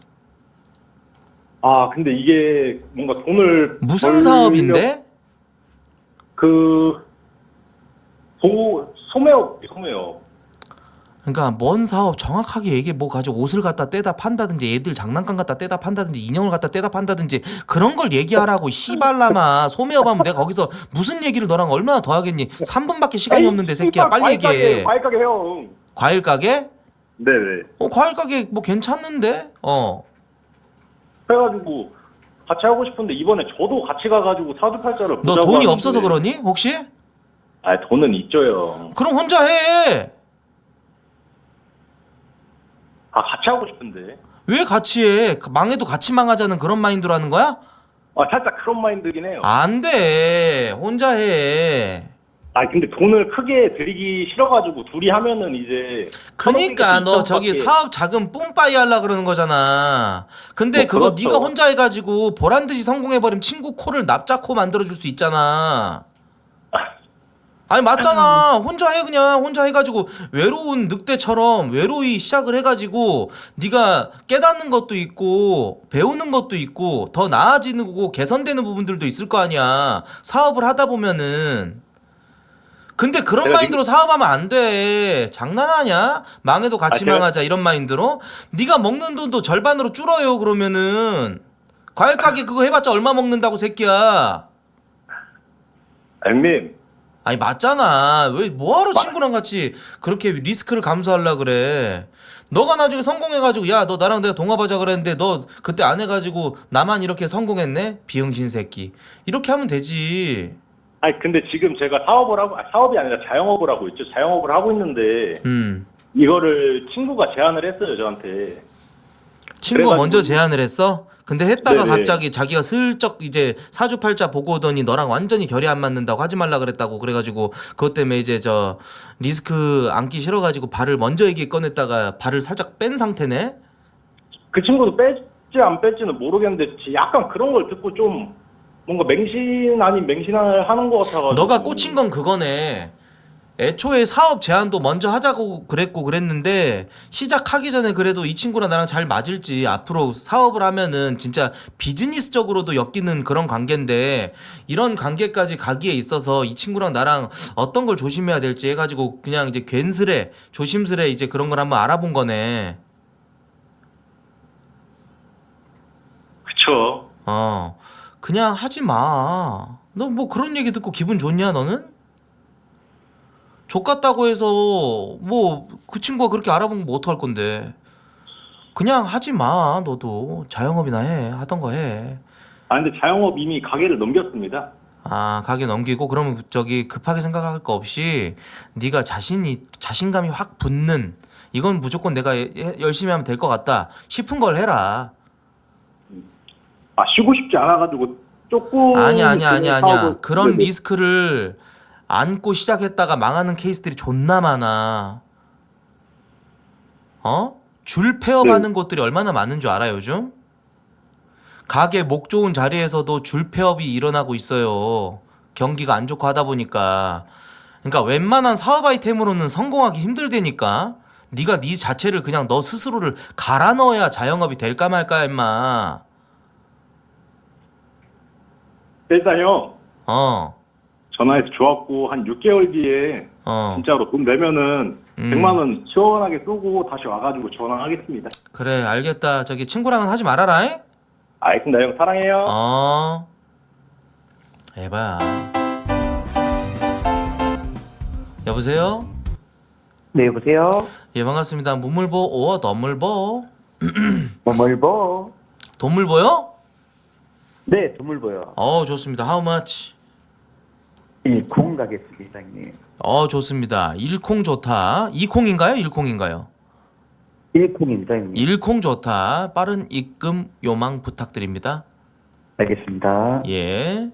아 근데 이게 뭔가 돈을 무슨 사업인데? 소매업. 그러니까 뭔 사업 정확하게 얘기해. 뭐 가지고 옷을 갖다 떼다 판다든지 애들 장난감 갖다 떼다 판다든지 인형을 갖다 떼다 판다든지 그런 걸 얘기하라고. 씨발라마. 소매업하면 내가 거기서 무슨 얘기를 너랑 얼마나 더 하겠니? 3분밖에 시간이 없는데 새끼야. 빨리 얘기해. 과일 가게 형. 과일 가게? 네네. 과일 가게 뭐 괜찮는데? 그래가지고 같이 하고 싶은데 이번에 저도 같이 가가지고 사주팔자를 너 보자고 돈이 하는데. 없어서 그러니? 혹시? 아 돈은 있죠요. 그럼 혼자 해. 아 같이 하고 싶은데. 왜 같이 해? 망해도 같이 망하자는 그런 마인드로 하는 거야? 아 살짝 그런 마인드긴 해요. 안 돼. 혼자 해. 아 근데 돈을 크게 들이기 싫어가지고 둘이 하면은 이제 그니까 너 한옥에서 저기 2천밖에 사업 자금 뿜빠이 하려 그러는 거잖아. 근데 뭐 그거 그렇죠. 네가 혼자 해가지고 보란듯이 성공해버리면 친구 코를 납작코 만들어줄 수 있잖아. 아니 맞잖아. 혼자 해. 그냥 혼자 해가지고 외로운 늑대처럼 외로이 시작을 해가지고 네가 깨닫는 것도 있고 배우는 것도 있고 더 나아지는 거고 개선되는 부분들도 있을 거 아니야. 사업을 하다 보면은. 근데 그런 내가 마인드로 사업하면 안 돼. 장난하냐? 망해도 같이 제가- 망하자 이런 마인드로? 네가 먹는 돈도 절반으로 줄어요. 그러면은 과일 가게 그거 해봤자 얼마 먹는다고 새끼야. 형님 아니 맞잖아. 왜 뭐하러 친구랑 같이 그렇게 리스크를 감수하려 그래? 너가 나중에 성공해가지고 야 너 나랑 내가 동업하자 그랬는데 너 그때 안 해가지고 나만 이렇게 성공했네? 비응신 새끼. 이렇게 하면 되지. 아니 근데 지금 제가 사업이 아니라 자영업을 하고 있죠. 자영업을 하고 있는데 이거를 친구가 제안을 했어요 저한테. 친구가 그래가지고- 먼저 제안을 했어? 근데 했다가 네네. 갑자기 자기가 슬쩍 이제 사주팔자 보고 오더니 너랑 완전히 결이 안 맞는다고 하지 말라 그랬다고 그래가지고 그것 때문에 이제 저 리스크 안기 싫어가지고 발을 먼저 얘기 꺼냈다가 발을 살짝 뺀 상태네? 그 친구도 뺄지 안 뺄지는 모르겠는데 약간 그런 걸 듣고 좀 뭔가 맹신 아닌 맹신을 하는 것 같아가지고. 너가 꽂힌 건 그거네. 애초에 사업 제안도 먼저 하자고 그랬는데 시작하기 전에 그래도 이 친구랑 나랑 잘 맞을지 앞으로 사업을 하면은 진짜 비즈니스적으로도 엮이는 그런 관계인데 이런 관계까지 가기에 있어서 이 친구랑 나랑 어떤 걸 조심해야 될지 해가지고 그냥 이제 괜스레 조심스레 이제 그런 걸 한번 알아본 거네. 그쵸. 그냥 하지 마. 너 뭐 그런 얘기 듣고 기분 좋냐 너는? 족같다고 해서 뭐 그 친구가 그렇게 알아보면 뭐 어떡할 건데. 그냥 하지 마. 너도 자영업이나 해. 하던 거 해. 아 근데 자영업 이미 가게를 넘겼습니다. 가게 넘기고 그러면 저기 급하게 생각할 거 없이 네가 자신감이 확 붙는 이건 무조건 내가 열심히 하면 될 것 같다 싶은 걸 해라. 아 쉬고 싶지 않아가지고 조금. 아니야. 그런 네네. 리스크를 안고 시작했다가 망하는 케이스들이 존나 많아. 줄 폐업하는 곳들이 얼마나 많은 줄 알아 요즘? 가게 목 좋은 자리에서도 줄 폐업이 일어나고 있어요. 경기가 안 좋고 하다 보니까. 그러니까 웬만한 사업 아이템으로는 성공하기 힘들다니까. 네가 네 자체를 그냥 너 스스로를 갈아 넣어야 자영업이 될까 말까 임마. 일단 형 어. 전화해서 좋았고 한 6개월 뒤에 진짜로 돈 내면은 100만 원 시원하게 쏘고 다시 와가지고 전화하겠습니다. 그래 알겠다. 저기 친구랑은 하지 말아라. 잉? 알겠습니다 형 사랑해요. 에바야. 여보세요? 네, 여보세요? 예, 반갑습니다. 무물보 오어 너물보. 뭐물보? 돈물보요? 네, 드물보요. 좋습니다. How much? 1콩 가겠습니다, 형님. 좋습니다. 1콩 좋다. 2콩인가요? 1콩인가요? 1콩입니다, 형님. 1콩 좋다. 빠른 입금 요망 부탁드립니다. 알겠습니다. 예.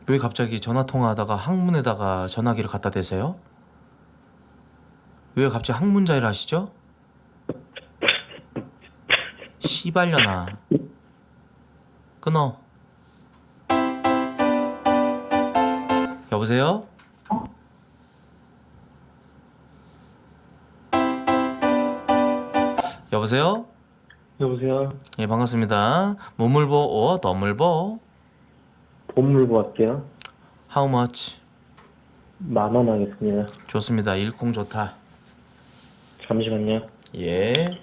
왜 갑자기 전화 통화하다가 항문에다가 전화기를 갖다 대세요? 왜 갑자기 항문자를 하시죠? 씨발려나. 끊어. 여보세요? 여보세요? 여보세요? 예, 반갑습니다. 무물보 오어 너물보. 돈물보 할게요. How much? 10,000원 하겠습니다. 좋습니다. 일콩 좋다. 잠시만요. 예.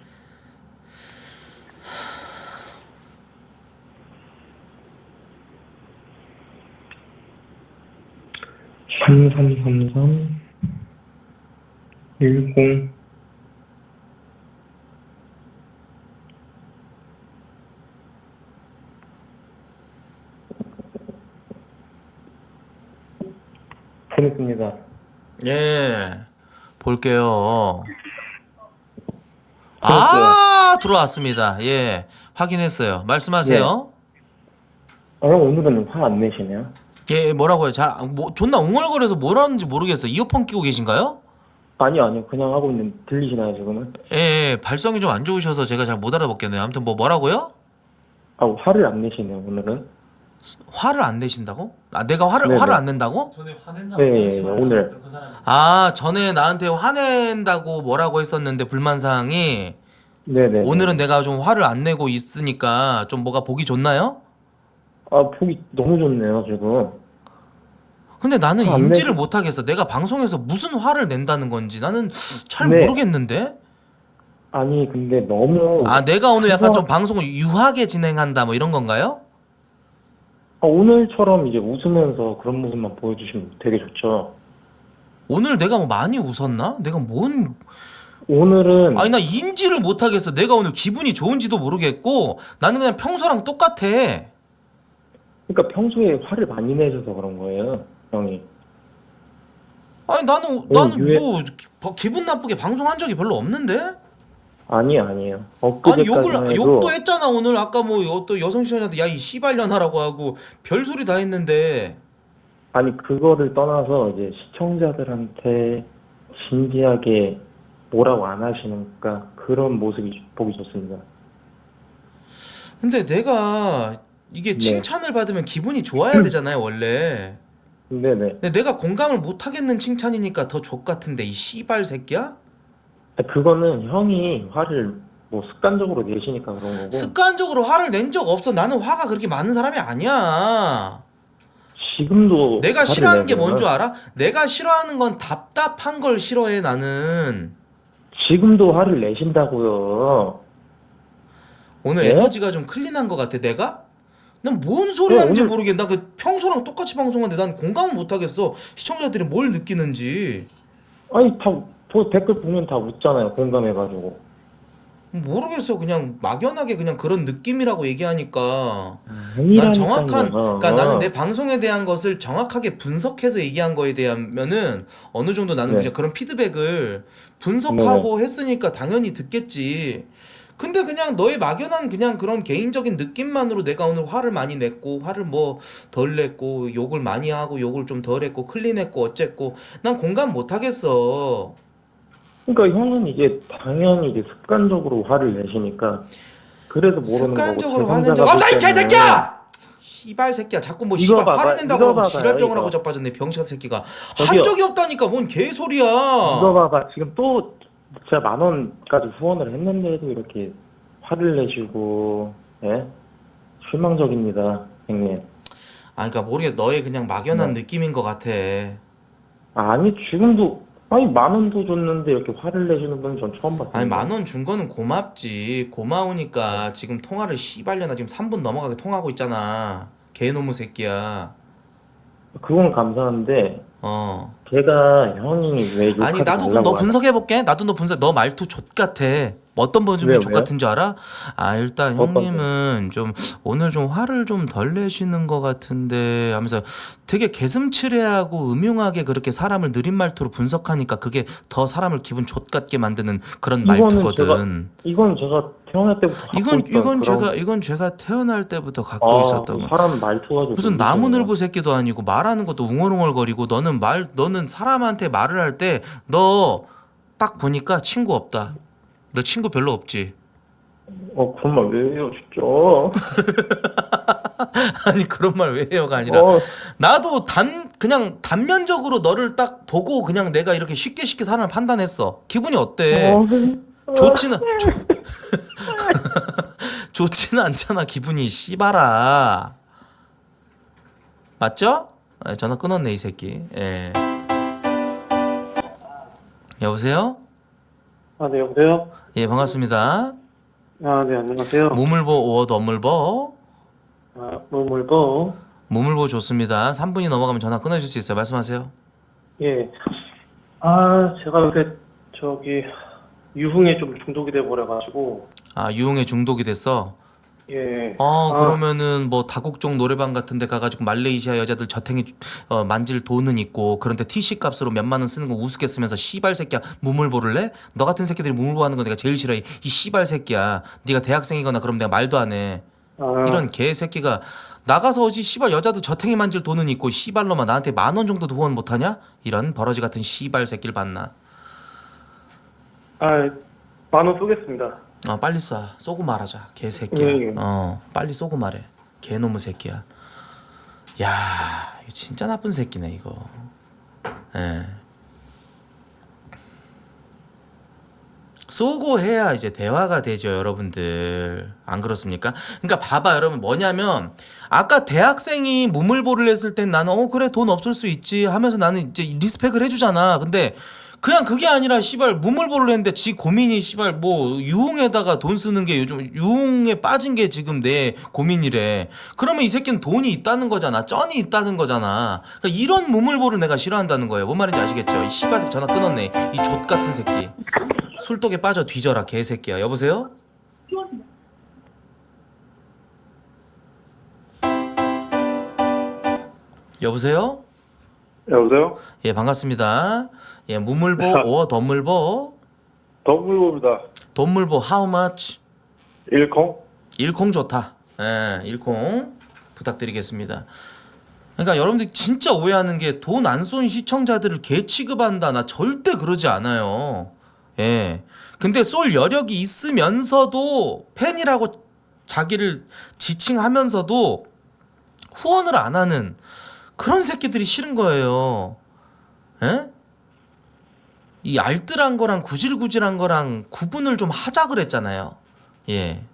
(3333) 10 보냈습니다. 예. 볼게요. 들어왔습니다. 예. 확인했어요. 말씀하세요. 오늘은 화 안 내시네요? 예, 뭐라고요? 존나 웅얼거려서 뭐라는지 모르겠어. 이어폰 끼고 계신가요? 아니요. 그냥 하고 있는 들리시나요, 지금은? 예, 발성이 좀 안 좋으셔서 제가 잘 못 알아먹겠네요. 아무튼 뭐라고요? 화를 안 내시네요, 오늘은. 화를 안 내신다고? 내가 화를 안 낸다고? 네, 오늘. 전에 나한테 화낸다고 뭐라고 했었는데 불만사항이 네네. 오늘은 내가 좀 화를 안 내고 있으니까 좀 뭐가 보기 좋나요? 보기 너무 좋네요, 지금. 근데 나는 안 인지를 내고- 못하겠어. 내가 방송에서 무슨 화를 낸다는 건지 나는 잘 네. 모르겠는데? 아니, 근데 너무. 내가 오늘 약간 좀 그거- 방송을 유하게 진행한다 뭐 이런 건가요? 오늘처럼 이제 웃으면서 그런 모습만 보여주시면 되게 좋죠. 오늘 내가 뭐 많이 웃었나? 내가 오늘은. 나 인지를 못하겠어. 내가 오늘 기분이 좋은지도 모르겠고 나는 그냥 평소랑 똑같아. 그러니까 평소에 화를 많이 내셔서 그런 거예요, 형이. 나는 유해- 뭐 기분 나쁘게 방송한 적이 별로 없는데? 아니에요. 엊그제까지만 해도. 욕도 했잖아 오늘. 아까 뭐 또 여성 시청자한테 야 이 씨발년하라고 하고 별소리 다 했는데. 아니, 그거를 떠나서 이제 시청자들한테 진지하게 뭐라고 안 하시니까 그런 모습이 보기 좋습니다. 근데 내가 이게 네. 칭찬을 받으면 기분이 좋아야 되잖아요 원래. 네네. 근데 내가 공감을 못 하겠는 칭찬이니까 더 족 같은데 이 씨발 새끼야? 그거는 형이 화를 뭐 습관적으로 내시니까 그런 거고. 습관적으로 화를 낸 적 없어. 나는 화가 그렇게 많은 사람이 아니야. 지금도 내가 화를 싫어하는 게 내세요. 뭔 줄 알아? 내가 싫어하는 건 답답한 걸 싫어해 나는. 지금도 화를 내신다고요. 오늘 네? 에너지가 좀 클린한 것 같아 내가? 난 뭔 소리 네, 하는지 오늘- 모르겠네. 나 그 평소랑 똑같이 방송하는데 난 공감을 못 하겠어. 시청자들이 뭘 느끼는지. 아니, 댓글 보면 다 웃잖아요, 공감해가지고. 모르겠어. 그냥 막연하게 그냥 그런 느낌이라고 얘기하니까 난 아니라니까요. 정확한, 그러니까 나는 내 방송에 대한 것을 정확하게 분석해서 얘기한 거에 대하면은 어느 정도 나는 네. 그냥 그런 피드백을 분석하고 했으니까 당연히 듣겠지. 근데 그냥 너의 막연한 그냥 그런 개인적인 느낌만으로 내가 오늘 화를 많이 냈고 화를 뭐 덜 냈고 욕을 많이 하고 욕을 좀 덜 했고 클린했고 어쨌고 난 공감 못 하겠어. 그러니까 형은 이제 당연히 이제 습관적으로 화를 내시니까 그래서 모르는 습관적으로 거고. 화낸 적 제성자가 없어 이 볼 때는 개새끼야! 씨발 새끼야 자꾸 뭐 이거 씨발 봐봐, 화를 낸다고 이거 하고 봐봐요, 지랄병을 하고 이거. 자빠졌네 병신 새끼가. 저기요. 한 적이 없다니까 뭔 개소리야. 이거 봐봐, 지금 또 제가 10,000원까지 후원을 했는데도 이렇게 화를 내시고, 예? 실망적입니다, 형님. 그러니까 모르겠 너의 그냥 막연한 네. 느낌인 것 같아. 아니 지금도 아니 10,000원도 줬는데 이렇게 화를 내시는 분은 전 처음 봤어요. 아니 10,000원 준 거는 고맙지. 고마우니까 지금 통화를 씨발려나 지금 3분 넘어가게 통화하고 있잖아. 개놈의 새끼야. 그건 감사한데 어. 걔가 형이 왜 욕하지 아니 나도 그럼 말라고 너 분석해볼게. 나도 너 분석. 너 말투 족같아. 어떤 왜요, 버전이 족 왜요? 같은 줄 알아? 아 일단 어떤 형님은 좀 오늘 좀 화를 좀 덜 내시는 것 같은데 하면서 되게 개슴츠레하고 음흉하게 그렇게 사람을 느린 말투로 분석하니까 그게 더 사람을 기분 족같게 만드는 그런 이거는 말투거든. 이건 제가 태어날 때부터 갖고 이건 제가 태어날 때부터 갖고 있었던 거. 사람 말투가 좀 무슨 나무늘보 새끼도 아니고 말하는 것도 웅얼웅얼거리고 너는 사람한테 말을 할 때 너 딱 보니까 친구 없다. 너 친구 별로 없지? 그런 말 왜 해요 진짜. 아니 그런 말 왜 해요가 아니라 나도 그냥 단면적으로 너를 딱 보고 그냥 내가 이렇게 쉽게 사람을 판단했어. 기분이 어때? 좋지는 않잖아 기분이. 씨발아 맞죠? 아, 전화 끊었네 이 새끼. 예. 여보세요? 네, 여보세요? 예 반갑습니다. 네, 안녕하세요. 무물보 오어 너물보. 물보. 무물보 좋습니다. 3분이 넘어가면 전화 끊어줄 수 있어요. 말씀하세요. 예. 제가 요새 유흥에 좀 중독이 돼버려가지고. 아 유흥에 중독이 됐어? 예. 그러면은 뭐 다국적 노래방 같은 데 가가지고 말레이시아 여자들 저탱이 만질 돈은 있고 그런데 티시 값으로 몇만 원 쓰는 거 우습게 쓰면서 씨발 새끼야 무물보를 내? 너 같은 새끼들이 무물보 하는 거 내가 제일 싫어해. 이 씨발 새끼야. 네가 대학생이거나 그럼 내가 말도 안 해. 이런 개새끼가 나가서 어지 씨발 여자들 저탱이 만질 돈은 있고 씨발놈아 나한테 10,000원 정도도 후원 못하냐? 이런 버러지 같은 씨발 새끼를 봤나? 10,000원 쏘겠습니다. 빨리 쏘고 말하자 개새끼야. 예. 빨리 쏘고 말해 개놈의 새끼야. 야 이거 진짜 나쁜 새끼네 이거. 예. 쏘고 해야 이제 대화가 되죠 여러분들. 안 그렇습니까? 그러니까 봐봐 여러분 뭐냐면 아까 대학생이 무물보를 했을 땐 나는 그래 돈 없을 수 있지 하면서 나는 이제 리스펙을 해주잖아. 근데 그냥 그게 아니라 씨발 무물보를 했는데 지 고민이 씨발 뭐 유흥에다가 돈 쓰는 게 요즘 유흥에 빠진 게 지금 내 고민이래. 그러면 이 새끼는 돈이 있다는 거잖아. 쩐이 있다는 거잖아. 그러니까 이런 무물보를 내가 싫어한다는 거예요. 뭔 말인지 아시겠죠? 이 씨발 새끼 전화 끊었네. 이 족같은 새끼. 술독에 빠져 뒤져라 개새끼야. 여보세요? 여보세요? 여보세요? 예 반갑습니다. 예 무물보 오어 덤물보. 덤물보입니다. 돈물보 how much? 일콩 좋다. 예 일콩 부탁드리겠습니다. 그러니까 여러분들 진짜 오해하는 게 돈 안 쏜 시청자들을 개 취급한다. 나 절대 그러지 않아요. 예. 근데 쏠 여력이 있으면서도 팬이라고 자기를 지칭하면서도 후원을 안 하는 그런 새끼들이 싫은 거예요. 예? 이 알뜰한 거랑 구질구질한 거랑 구분을 좀 하자 그랬잖아요. 예.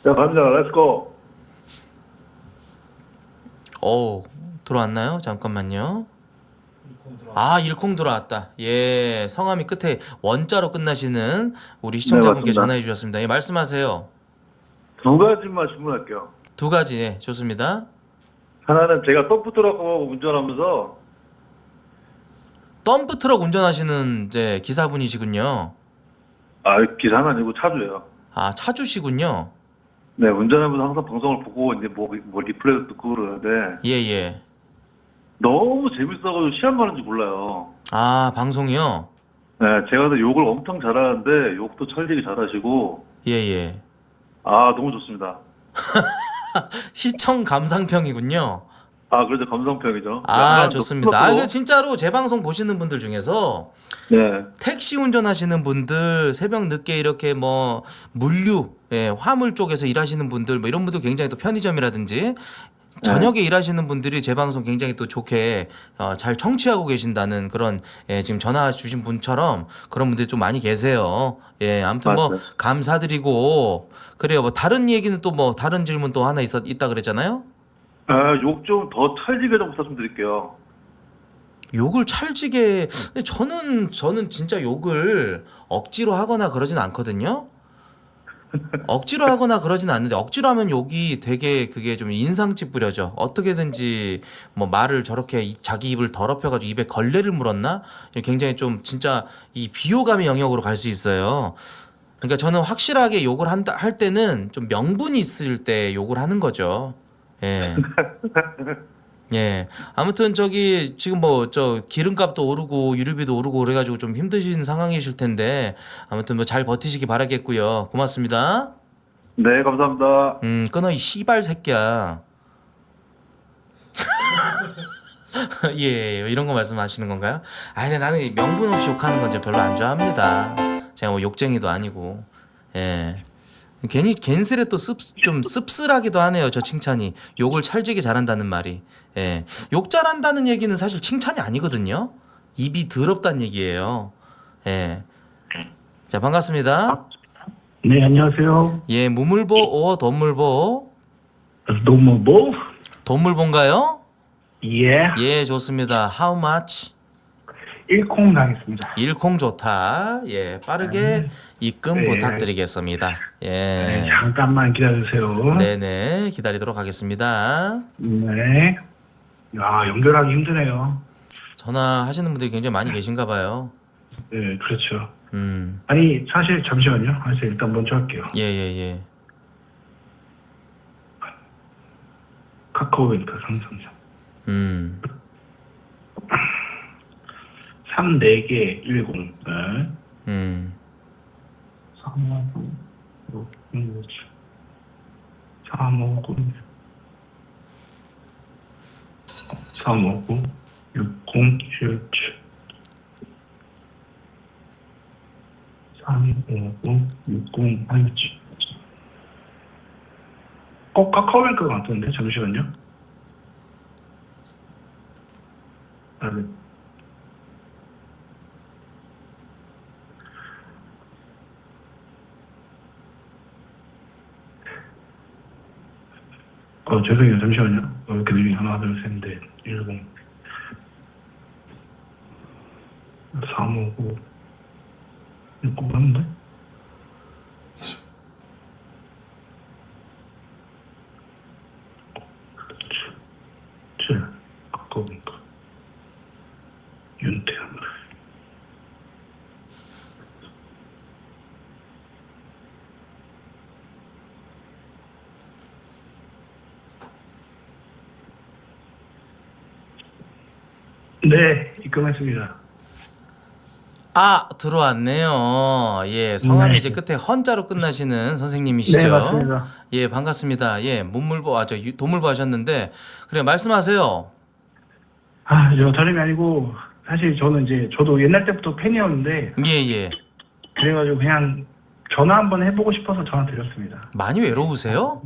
야, 갑니다. 렛츠고. 들어왔나요? 잠깐만요. 일콩 들어왔다. 예, 성함이 끝에 원자로 끝나시는 우리 시청자분께 네, 맞습니다. 전화해 주셨습니다. 예, 말씀하세요. 2가지만 질문할게요. 2가지, 네, 좋습니다. 하나는 제가 덤프트럭하고 운전하면서 덤프트럭 운전하시는 이제 기사분이시군요. 기사는 아니고 차주예요. 차주시군요. 네, 운전하면서 항상 방송을 보고 이제 뭐 리플레이도 듣고 그러는데 예. 너무 재밌어가지고 시간 가는지 몰라요. 방송이요? 네, 제가 욕을 엄청 잘하는데 욕도 찰지게 잘하시고. 예. 너무 좋습니다. 시청 감상평이군요. 그래도 감상평이죠. 좋습니다. 그 진짜로 제 방송 보시는 분들 중에서 네. 택시 운전하시는 분들, 새벽 늦게 이렇게 뭐 물류, 화물 쪽에서 일하시는 분들, 뭐 이런 분들 굉장히 또 편의점이라든지 저녁에 일하시는 분들이 제 방송 굉장히 또 좋게 잘 청취하고 계신다는 그런 지금 전화 주신 분처럼 그런 분들이 좀 많이 계세요. 예, 아무튼 뭐 맞아요. 감사드리고 그래요. 뭐 다른 얘기는 또 뭐 다른 질문 또 하나 있다 그랬잖아요. 욕 좀 더 찰지게 좀 부탁 좀 드릴게요. 욕을 찰지게 근데 저는 진짜 욕을 억지로 하거나 그러진 않거든요. 억지로 하거나 그러진 않는데 억지로 하면 욕이 되게 그게 좀 인상 찌푸려져. 어떻게든지 뭐 말을 저렇게 자기 입을 더럽혀가지고 입에 걸레를 물었나? 굉장히 좀 진짜 이 비호감의 영역으로 갈 수 있어요. 그러니까 저는 확실하게 욕을 할 때는 좀 명분이 있을 때 욕을 하는 거죠. 예. 예. 아무튼 저기 지금 뭐 저 기름값도 오르고 유류비도 오르고 그래가지고 좀 힘드신 상황이실 텐데 아무튼 뭐 잘 버티시기 바라겠고요. 고맙습니다. 네, 감사합니다. 끊어 이 씨발 새끼야. 예, 이런 거 말씀하시는 건가요? 아, 근데 나는 이 명분 없이 욕하는 건 별로 안 좋아합니다. 제가 뭐 욕쟁이도 아니고. 예. 괜히 갠슬에 또 좀 씁쓸하기도 하네요. 저 칭찬이 욕을 찰지게 잘한다는 말이. 예, 욕 잘한다는 얘기는 사실 칭찬이 아니거든요. 입이 더럽다는 얘기예요. 예, 자 반갑습니다. 네, 안녕하세요. 예, 무물보 오 돈물보. 노무보? 돈물보인가요? 예. 예, 좋습니다. How much? 1콩 당했습니다. 1콩 좋다. 예, 빠르게 입금 네. 부탁드리겠습니다. 예. 네, 잠깐만 기다려주세요. 네네, 기다리도록 하겠습니다. 네. 야, 연결하기 힘드네요. 전화하시는 분들이 굉장히 많이 계신가 봐요. 네, 그렇죠. 아니, 사실 잠시만요. 일단 먼저 할게요. 예. 카카오뱅크 333. 34개 10. 네. 359 6017 359 6017 카카오뱅크가 안 뜨는데? 잠시만요. 네. 죄송해요. 잠시만요. 이렇게 느린 하나, 둘, 셋, 넷, 10 359 60 맞는데? 카카오뱅크 윤태현. 네, 입금했습니다. 아, 들어왔네요. 예, 성함이 네. 이제 끝에 헌자로 끝나시는 선생님이시죠? 네, 맞습니다. 예, 반갑습니다. 예, 도물보 하셨는데, 그래, 말씀하세요. 저 다름이 아니고 사실 저는 저도 옛날 때부터 팬이었는데 예. 그래가지고 그냥 전화 한번 해보고 싶어서 전화 드렸습니다. 많이 외로우세요?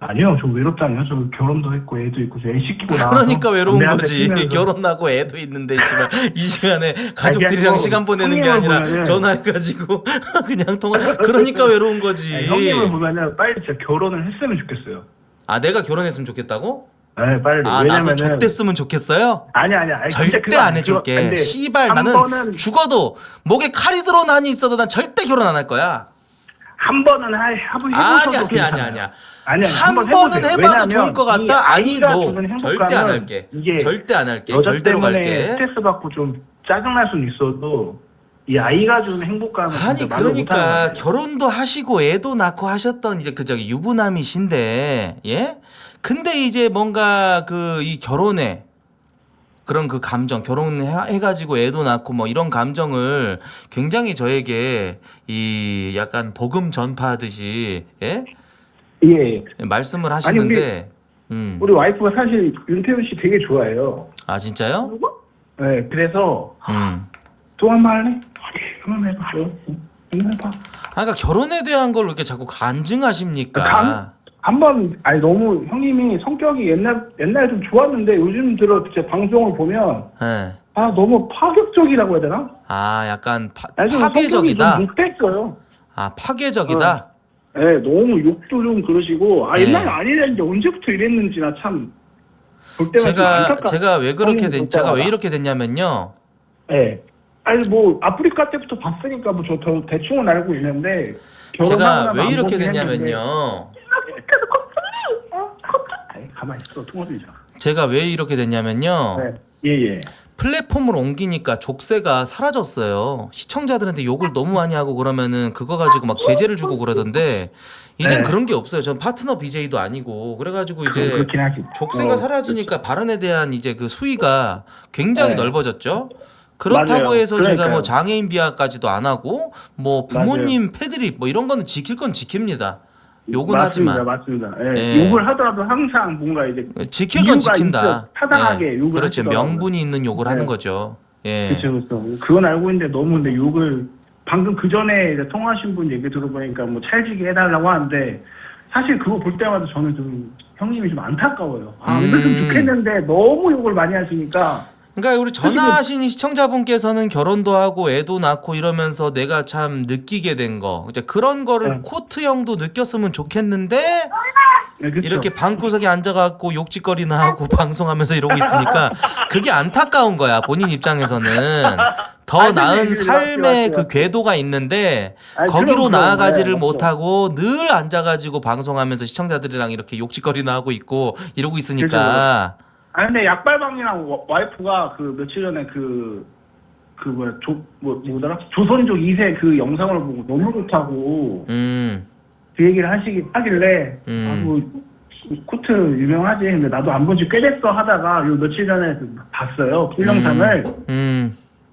아니요, 저 외롭다니요. 저 결혼도 했고 애도 있고 애 씻기고 나와서 그러니까 외로운 담배 한대 거지. 피면서. 결혼하고 애도 있는데, 씨발. 이 시간에 가족들이랑 뭐 시간 보내는 게 형님을 아니라 보면은- 전화해가지고 그냥 그러니까 외로운 거지. 형님을 보면은 빨리 진짜 결혼을 했으면 좋겠어요. 아, 내가 결혼했으면 좋겠다고? 네, 빨리. 아, 나도 왜냐면은 족됐으면 좋겠어요? 아니야. 진짜 절대 그거 안 아니야. 해줄게. 근데 씨발, 한 나는 번은 죽어도 목에 칼이 들어나니 있어도 난 절대 결혼 안 할 거야. 한 번은 한번 해보셔도 괜찮아요. 아니야. 아니야, 한 한번 번은 해보세요. 해봐도 왜냐면 좋을 것 이 같다? 아니, 아이가 너 주는 절대 안 행복감은 할게. 이게 절대 안 할게. 여자 절대로 때문에 갈게. 스트레스 받고 좀 짜증날 수는 있어도 이 아이가 주는 행복감은 아니, 진짜 말로 못하는 것 그러니까 같아요. 결혼도 하시고 애도 낳고 하셨던 이제 유부남이신데, 예? 근데 이제 뭔가 이 결혼에 그런 그 감정, 결혼해가지고 애도 낳고 뭐 이런 감정을 굉장히 저에게 이 약간 복음 전파하듯이, 예? 예. 말씀을 하시는데, 우리 와이프가 사실 윤태훈 씨 되게 좋아해요. 아, 진짜요? 네, 그래서 또 한 번 할래? 한번 해봐. 한번 해봐. 그러니까 결혼에 대한 걸 왜 이렇게 자꾸 간증하십니까? 한번 아니 너무 형님이 성격이 옛날에 좀 좋았는데 요즘 들어 제 방송을 보면 예. 아 너무 파격적이라고 해야 되나? 아, 약간 아니, 좀 파괴적이다. 성격이 좀 못됐어요. 아, 파괴적이다. 네, 너무 욕도 좀 그러시고 네. 옛날에 아니랬는데 언제부터 이랬는지 나 참 볼 때마다 좀 안타까워. 제가 왜 그렇게 형님 된 볼 제가 왜 때마다. 이렇게 됐냐면요. 네. 아니 뭐 아프리카 때부터 봤으니까 뭐 저 대충은 알고 있는데 제가 결혼하고 왜 안 이렇게 보긴 했는데. 됐냐면요. 아니, 가만히 있어 통화 좀 자. 제가 왜 이렇게 됐냐면요. 네. 예예. 플랫폼을 옮기니까 족쇄가 사라졌어요. 시청자들한테 욕을 너무 많이 하고 그러면은 그거 가지고 막 제재를 주고 그러던데 이젠 네. 그런 게 없어요. 전 파트너 BJ도 아니고 그래가지고 이제 그렇긴 하지. 족쇄가 사라지니까 발언에 대한 이제 그 수위가 굉장히 네. 넓어졌죠. 그렇다고 맞아요. 해서 제가 그러니까요. 뭐 장애인 비하까지도 안 하고 뭐 부모님 패드립 뭐 이런 거는 지킬 건 지킵니다. 욕은 하지만 맞습니다. 예. 예. 욕을 하더라도 항상 뭔가 이제 지킬 건 이유가 지킨다. 있어. 타당하게 예. 욕을 그렇죠. 하시더라고요. 명분이 있는 욕을 네. 하는 거죠. 예. 그렇죠. 그건 알고 있는데 너무 근데 욕을 방금 그 전에 통화하신 분 얘기 들어보니까 뭐 찰지게 해달라고 하는데 사실 그거 볼 때마다 저는 좀 형님이 좀 안타까워요. 안 그랬으면 좋겠는데 너무 욕을 많이 하시니까. 그러니까 우리 전화하신 시청자분께서는 결혼도 하고 애도 낳고 이러면서 내가 참 느끼게 된 거, 이제 그런 거를 코트 형도 느꼈으면 좋겠는데 네, 그쵸. 이렇게 방구석에 앉아갖고 욕짓거리나 하고 방송하면서 이러고 있으니까 그게 안타까운 거야 본인 입장에서는. 더 아니, 나은 근데 삶의 맞죠. 그 궤도가 있는데 아니, 거기로 그럼, 나아가지를 네, 맞죠. 못하고 늘 앉아가지고 방송하면서 시청자들이랑 이렇게 욕짓거리나 하고 있고 이러고 있으니까. 아 근데 약발방이랑 와이프가 그 며칠 전에 뭐더라 조선족 2세 그 영상을 보고 너무 좋다고 그 얘기를 하길래 뭐 코트 유명하지 근데 나도 안 본 지 꽤 됐어 하다가 요 며칠 전에 봤어요 그 영상을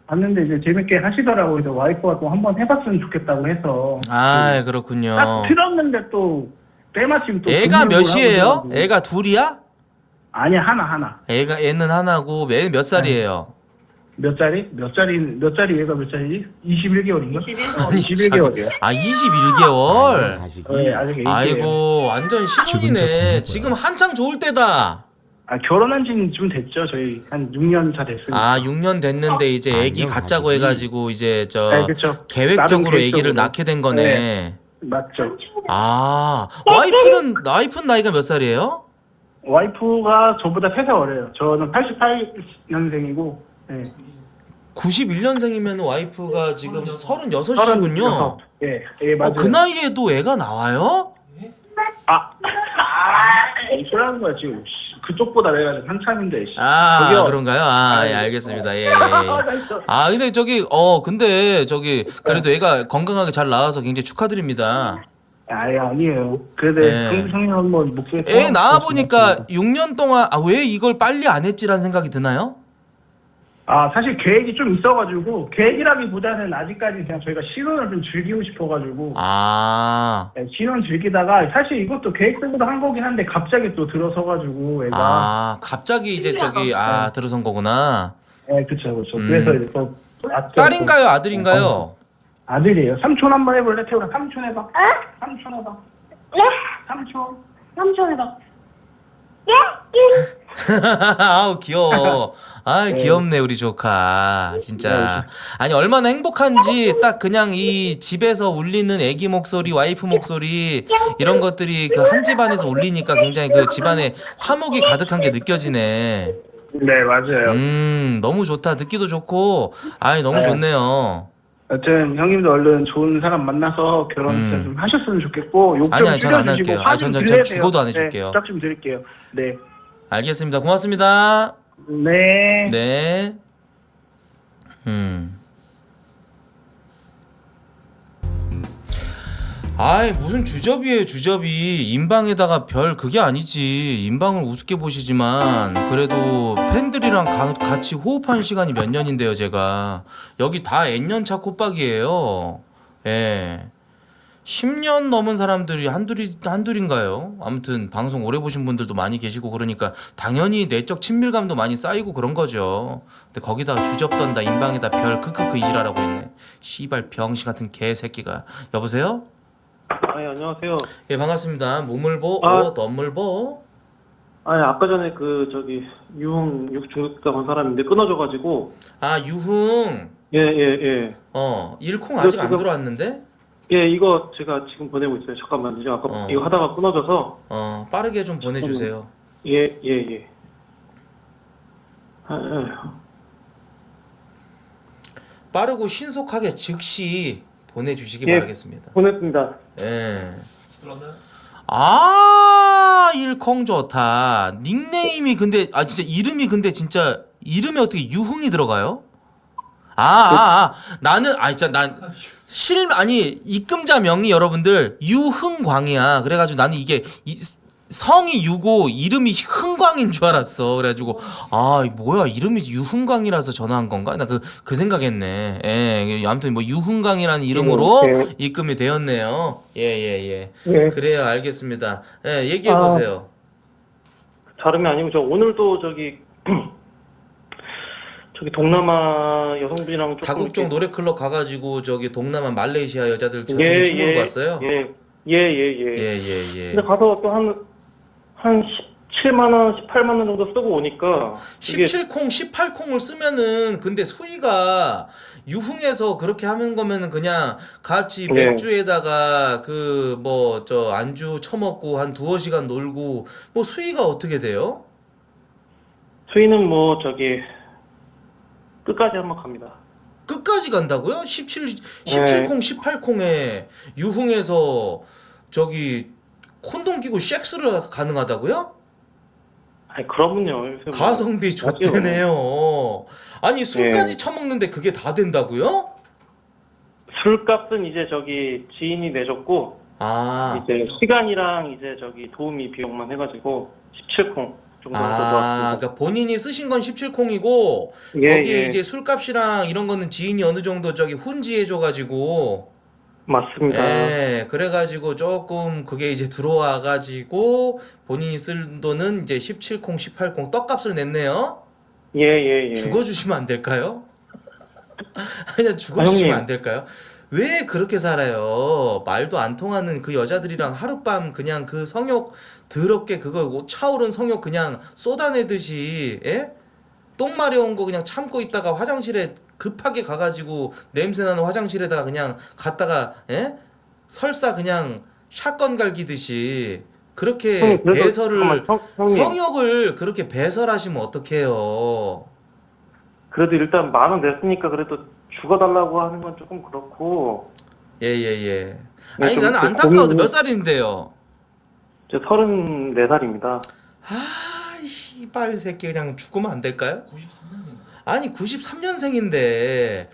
봤는데 이제 재밌게 하시더라고요. 그래서 와이프가 또 한번 해봤으면 좋겠다고 해서 아 그렇군요. 딱 틀었는데 또 때마침 또 애가 등록을 몇이에요? 하고 애가 둘이야? 아니 하나 애는 하나고 애 몇 살이에요? 몇 자리 얘가 몇 자리지? 21개월인가? 21개월이요. 아 21개월? 네, 아직 애기예요. 아이고 완전 신혼이네. 지금 한창 좋을 때다. 아 결혼한 지는 좀 됐죠. 저희 한 6년 차 됐으니까. 아 6년 됐는데 이제 애기 갖자고 해가지고 이제 저 네, 그쵸. 계획적으로 나름 애기를 계획적으로. 낳게 된 거네. 네. 맞죠. 아 와이프는 나이가 몇 살이에요? 와이프가 저보다 3살 어려요. 저는 88년생이고. 네. 91년생이면 와이프가 지금 36이시군요. 예, 예, 맞아요. 그 나이에도 애가 나와요? 소리하는 거야 지금. 그쪽보다 내가 한참인데. 아 저기요. 그런가요? 예, 알겠습니다. 예. 아 근데 저기 그래도 애가 건강하게 잘 나와서 굉장히 축하드립니다. 아니에요. 그래도 네. 형님 한번 목소리. 애 낳아 보니까 6년 동안 왜 이걸 빨리 안 했지라는 생각이 드나요? 사실 계획이 좀 있어가지고 계획이라기보다는 아직까지 그냥 저희가 신혼을 좀 즐기고 싶어가지고. 네, 신혼 즐기다가 사실 이것도 계획대로 한 거긴 한데 갑자기 또 들어서가지고 애가. 갑자기 이제 들어선 거구나. 네, 그쵸. 그래서 이제 또 딸인가요, 아들인가요? 아들이에요. 삼촌 한번 해볼래? 태우라 삼촌 해봐. 삼촌 해봐. 네? 삼촌 해봐. 아우 귀여워. 귀엽네 우리 조카 진짜. 아니 얼마나 행복한지 딱 그냥 이 집에서 울리는 애기 목소리, 와이프 목소리 이런 것들이 그 한 집안에서 울리니까 굉장히 그 집안에 화목이 가득한 게 느껴지네. 네, 맞아요. 너무 좋다. 듣기도 좋고 너무 좋네요. 여튼 형님도 얼른 좋은 사람 만나서 결혼 좀 하셨으면 좋겠고 욕 좀 아니, 저는 안 줄여주시고 할게요. 화 좀 전 들려주세요. 죽어도 안 해줄게요. 부탁 좀 드릴게요. 네. 알겠습니다. 고맙습니다. 네. 네. 무슨 주접이에요 주접이. 인방에다가 별 그게 아니지. 인방을 우습게 보시지만 그래도 팬들이랑 같이 호흡한 시간이 몇 년인데요 제가. 여기 다 N년차 콧박이에요. 예. 10년 넘은 사람들이 한둘인가요? 아무튼 방송 오래 보신 분들도 많이 계시고 그러니까 당연히 내적 친밀감도 많이 쌓이고 그런 거죠. 근데 거기다가 주접던다 인방에다 별 크크크 이지라라고 했네. 씨발 병신 같은 개새끼가. 여보세요? 예, 안녕하세요. 예, 반갑습니다. 무물보, 덤물보. 예, 아까 전에 유흥 중독자한 사람인데 끊어져가지고. 아, 유흥. 예. 일콩 아직 안 들어왔는데? 예, 이거 제가 지금 보내고 있어요. 잠깐만요. 아까 이거 하다가 끊어져서. 빠르게 좀 보내주세요. 예. 빠르고 신속하게 즉시 보내주시기 바라겠습니다. 보냈습니다. 예. 아, 일콩 좋다. 닉네임이 근데, 진짜 이름이 근데 진짜, 이름에 어떻게 유흥이 들어가요? 나는, 입금자 명이 여러분들, 유흥광이야. 그래가지고 나는 이게, 성이 유고, 이름이 흥광인 줄 알았어. 그래가지고, 뭐야, 이름이 유흥광이라서 전화한 건가? 나 그 생각했네. 예, 아무튼 뭐, 유흥광이라는 이름으로 입금이 되었네요. 예. 그래요, 알겠습니다. 예, 얘기해보세요. 다름이 아니고, 오늘도 동남아 여성분이랑 조금 다국적 노래클럽 가가지고 동남아 말레이시아 여자들 중국으로 갔어요. 근데 가서 또 한 17만 원, 18만 원 정도 쓰고 오니까 17콩, 18콩을 쓰면은 근데 수위가 유흥에서 그렇게 하는 거면은 그냥 같이 맥주에다가 안주 처먹고 한 두어 시간 놀고 뭐 수위가 어떻게 돼요? 수위는 끝까지 한번 갑니다. 끝까지 간다고요? 17콩, 18콩에 유흥에서 콘돔 끼고 섹스를 가능하다고요? 그러면요. 가성비 좋대네요. 아니 술까지 처먹는데 그게 다 된다고요? 술값은 이제 지인이 내줬고 이제 시간이랑 이제 도우미 비용만 해가지고 17콩 정도 들어왔습니다. 그러니까 본인이 쓰신 건 17콩이고 거기에 이제 술값이랑 이런 거는 지인이 어느 정도 훈지해줘가지고 맞습니다. 예, 그래가지고 조금 그게 이제 들어와가지고 본인이 쓸 돈은 이제 17콩, 18콩 떡값을 냈네요. 예. 죽어주시면 안 될까요? 그냥 죽어주시면 안 될까요? 왜 그렇게 살아요? 말도 안 통하는 그 여자들이랑 하룻밤 그냥 그 성욕 더럽게 그거 차오른 성욕 그냥 쏟아내듯이 똥 마려운 거 그냥 참고 있다가 화장실에 급하게 가가지고 냄새나는 화장실에다가 그냥 갔다가 설사 그냥 샷건 갈기듯이 그렇게 배설을 성욕을 그렇게 배설하시면 어떡해요? 그래도 일단 10,000원 냈으니까 그래도 죽어달라고 하는 건 조금 그렇고. 예. 아니 나는 안타까워서 몇 살인데요? 저 34살입니다. 씨발 새끼 그냥 죽으면 안 될까요? 아니 93년생인데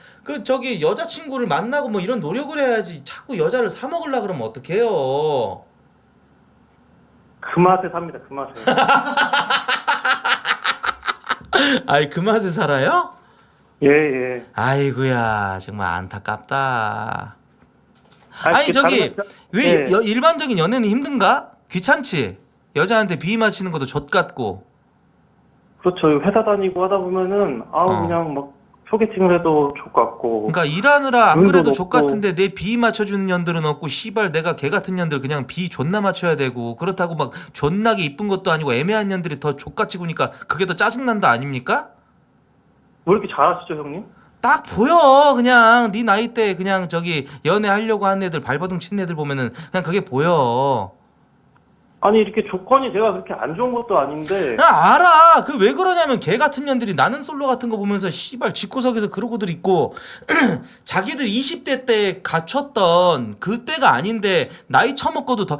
여자친구를 만나고 뭐 이런 노력을 해야지 자꾸 여자를 사 먹으려 그러면 어떡해요? 그 맛에 삽니다. 그 맛에. 아이 그 맛에 살아요? 예. 아이고야 정말 안타깝다. 왜 일반적인 연애는 힘든가? 귀찮지? 여자한테 비위 맞히는 것도 좆같고. 그렇죠. 회사 다니고 하다 보면은 그냥 막 소개팅을 해도 족같고. 그러니까 일하느라 안 그래도 족같은데 내 비위 맞춰주는 년들은 없고 씨발 내가 개 같은 년들 그냥 비 존나 맞춰야 되고 그렇다고 막 존나게 이쁜 것도 아니고 애매한 년들이 더 족같이 구니까 그게 더 짜증난다 아닙니까? 왜 이렇게 잘하시죠 형님? 딱 보여. 그냥 네 나이 때 그냥 연애하려고 하는 애들 발버둥 치는 애들 보면은 그냥 그게 보여. 아니 이렇게 조건이 제가 그렇게 안 좋은 것도 아닌데. 알아. 그 왜 그러냐면 개 같은 년들이 나는 솔로 같은 거 보면서 씨발 집구석에서 그러고들 있고 자기들 20대 때 갖췄던 그때가 아닌데 나이 처먹고도 더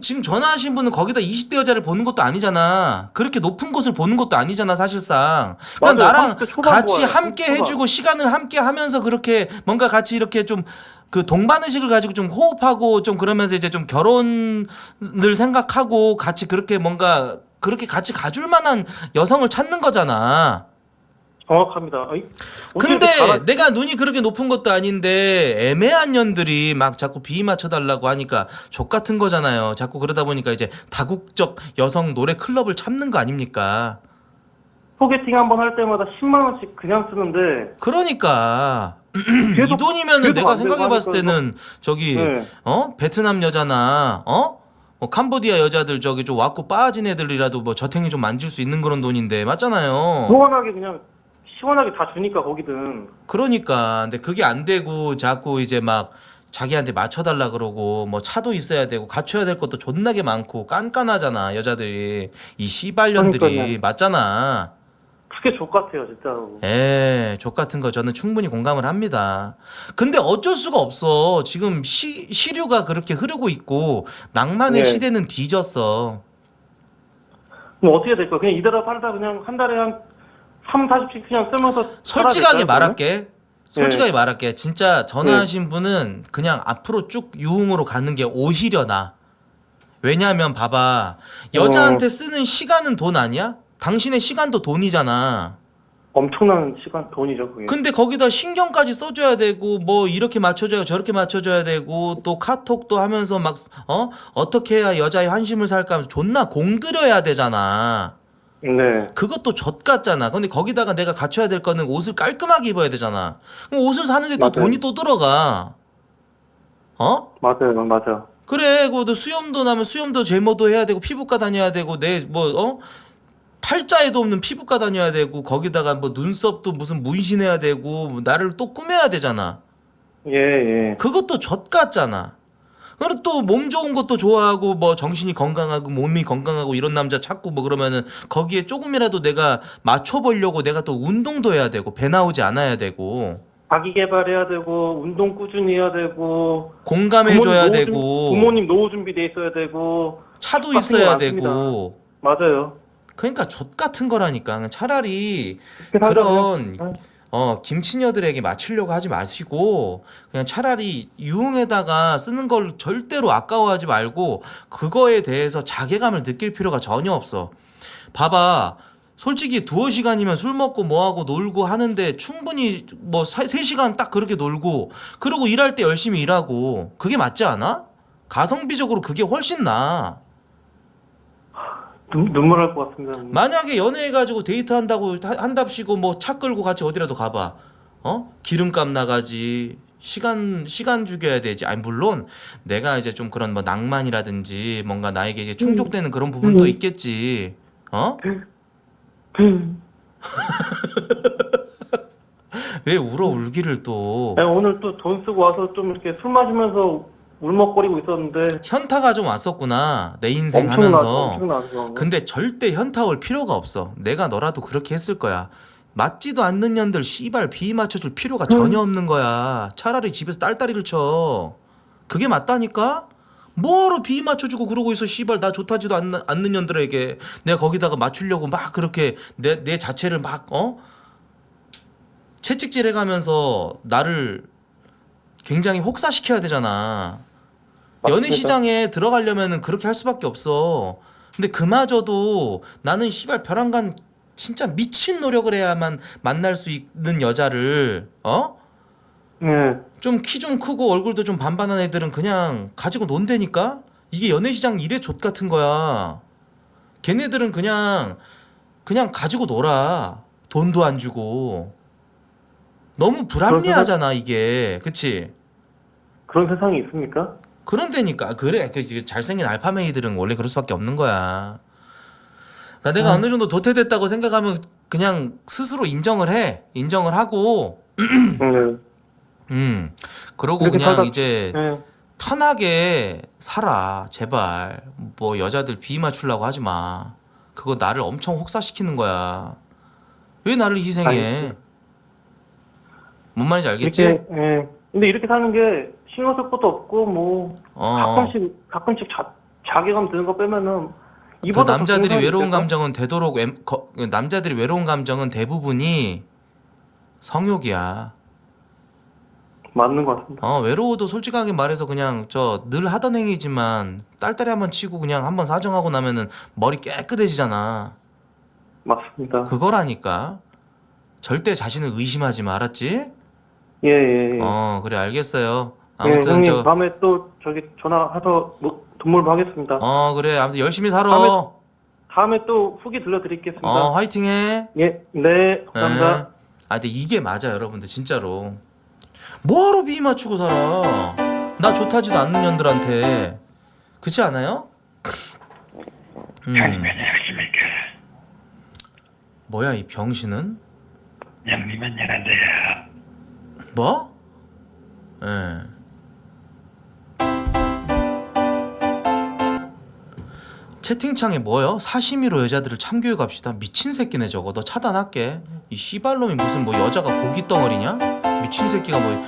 지금 전화하신 분은 거기다 20대 여자를 보는 것도 아니잖아. 그렇게 높은 곳을 보는 것도 아니잖아 사실상. 그냥 나랑 같이 함께 해주고 시간을 함께 하면서 그렇게 뭔가 같이 이렇게 좀 동반의식을 가지고 좀 호흡하고 좀 그러면서 이제 좀 결혼을 생각하고 같이 그렇게 뭔가 그렇게 같이 가줄 만한 여성을 찾는 거잖아. 정확합니다. 근데 내가 눈이 그렇게 높은 것도 아닌데 애매한 년들이 막 자꾸 비위 맞춰달라고 하니까 족같은 거잖아요. 자꾸 그러다 보니까 이제 다국적 여성 노래 클럽을 찾는 거 아닙니까? 소개팅 한번 할 때마다 10만 원씩 그냥 쓰는데. 그러니까 이 돈이면은 계속 내가 안 되고 생각해봤을 하니까 때는 저기 네. 베트남 여자나 뭐 캄보디아 여자들 저기 좀 왔고 빠진 애들이라도 뭐 저탱이 좀 만질 수 있는 그런 돈인데 맞잖아요. 시원하게 그냥 시원하게 다 주니까 거기든. 그러니까 근데 그게 안 되고 자꾸 이제 막 자기한테 맞춰달라 그러고 뭐 차도 있어야 되고 갖춰야 될 것도 존나게 많고 깐깐하잖아 여자들이 이 씨발년들이 그러니까요. 맞잖아. 그게 족 같아요 진짜로. 족 같은 거 저는 충분히 공감을 합니다. 근데 어쩔 수가 없어. 지금 시류가 그렇게 흐르고 있고 낭만의 네. 시대는 뒤졌어. 그럼 어떻게 될까? 그냥 이대로 팔다 그냥 한 달에 한 3, 40씩 그냥 쓰면서 솔직하게 살아야 될까요, 말할게. 솔직하게 네. 말할게. 진짜 전화하신 분은 그냥 앞으로 쭉 유흥으로 가는 게 오히려 나. 왜냐하면 봐봐. 여자한테 쓰는 시간은 돈 아니야? 당신의 시간도 돈이잖아. 엄청난 시간 돈이죠 그게. 근데 거기다 신경까지 써줘야 되고 뭐 이렇게 맞춰줘야 저렇게 맞춰줘야 되고 또 카톡도 하면서 막 어떻게 해야 여자의 환심을 살까 하면서 존나 공들여야 되잖아. 네. 그것도 젖 같잖아. 근데 거기다가 내가 갖춰야 될 거는 옷을 깔끔하게 입어야 되잖아. 그럼 옷을 사는데 또 맞아요. 돈이 또 들어가. 맞아요. 그래, 그것도 수염도 나면 수염도 제모도 해야 되고 피부과 다녀야 되고 내 뭐 팔자에도 없는 피부과 다녀야 되고 거기다가 뭐 눈썹도 무슨 문신해야 되고 뭐 나를 또 꾸며야 되잖아. 예. 그것도 젖 같잖아. 그리고 또 몸 좋은 것도 좋아하고 뭐 정신이 건강하고 몸이 건강하고 이런 남자 찾고 뭐 그러면은 거기에 조금이라도 내가 맞춰보려고 내가 또 운동도 해야 되고 배 나오지 않아야 되고 자기 개발해야 되고 운동 꾸준히 해야 되고 공감해줘야 되고 부모님 노후 준비돼 있어야 되고 차도 같은 게 있어야 많습니다. 되고 맞아요. 그러니까 젖 같은 거라니까. 차라리 그렇게 그런 살자고요. 김치녀들에게 맞추려고 하지 마시고 그냥 차라리 유흥에다가 쓰는 걸 절대로 아까워하지 말고 그거에 대해서 자괴감을 느낄 필요가 전혀 없어. 봐봐. 솔직히 두어 시간이면 술 먹고 뭐하고 놀고 하는데 충분히 뭐 3시간 딱 그렇게 놀고 그러고 일할 때 열심히 일하고 그게 맞지 않아? 가성비적으로 그게 훨씬 나아. 눈물 날 것 같습니다. 만약에 연애해가지고 데이트한다고 한답시고 뭐 차 끌고 같이 어디라도 가봐. 기름값 나가지. 시간 죽여야 되지. 아니 물론 내가 이제 좀 그런 뭐 낭만이라든지 뭔가 나에게 이제 충족되는 그런 부분도 있겠지. 왜 울어 울기를 또. 네, 오늘 또 돈 쓰고 와서 좀 이렇게 술 마시면서 울먹거리고 있었는데 현타가 좀 왔었구나. 내 인생 하면서. 엄청나죠. 근데 절대 현타 올 필요가 없어. 내가 너라도 그렇게 했을 거야. 맞지도 않는 년들 씨발 비 맞춰줄 필요가 전혀 없는 거야. 차라리 집에서 딸딸이를 쳐. 그게 맞다니까? 뭐하러 비 맞춰주고 그러고 있어. 씨발 나 좋다지도 않는 년들에게 내가 거기다가 맞추려고 막 그렇게 내 자체를 막 채찍질 해가면서 나를 굉장히 혹사시켜야 되잖아. 연애 시장에 들어가려면은 그렇게 할 수밖에 없어. 근데 그마저도 나는 씨발 벼랑간 진짜 미친 노력을 해야만 만날 수 있는 여자를 네. 좀 키 좀 크고 얼굴도 좀 반반한 애들은 그냥 가지고 논다니까? 이게 연애 시장 이래 족 같은 거야. 걔네들은 그냥 가지고 놀아. 돈도 안 주고. 너무 불합리하잖아 이게. 그치? 그런 세상이 있습니까? 그런데니까 그래 잘생긴 알파메이들은 원래 그럴 수밖에 없는 거야. 그러니까 내가 어느 정도 도태됐다고 생각하면 그냥 스스로 인정을 하고 그러고 그렇게 그냥 살다- 이제 네. 편하게 살아 제발. 뭐 여자들 비 맞추려고 하지 마. 그거 나를 엄청 혹사시키는 거야. 왜 나를 희생해? 알겠어요. 뭔 말인지 알겠지? 예. 근데 이렇게 사는 게 신경 쓸 것도 없고 뭐 가끔씩 자괴감 드는 거 빼면은 그 이보다 더 남자들이 중요한 외로운 일일까? 감정은 되도록 남자들이 외로운 감정은 대부분이 성욕이야. 맞는 것 같습니다. 외로워도 솔직하게 말해서 그냥 저 늘 하던 행위지만 딸딸이 한번 치고 그냥 한번 사정하고 나면은 머리 깨끗해지잖아. 맞습니다. 그거라니까. 절대 자신을 의심하지 마. 알았지? 예. 그래 알겠어요. 예, 아무튼 형님 다음에 또 저기 전화해서 뭐 돈몰고 하겠습니다. 그래 아무튼 열심히 살아. 다음에 또 후기 들려드리겠습니다. 화이팅해. 예, 네, 감사합니다. 근데 이게 맞아 여러분들 진짜로. 뭐하러 비위 맞추고 살아? 나 좋다지도 않는 년들한테. 그렇지 않아요? 뭐야 이 병신은? 형님은 잘한대요. 뭐? 예. 채팅창에 뭐요? 사시미로 여자들을 참교육 합시다. 미친 새끼네 저거. 너 차단할게. 이 씨발놈이 무슨 뭐 여자가 고기 덩어리냐? 미친 새끼가 뭐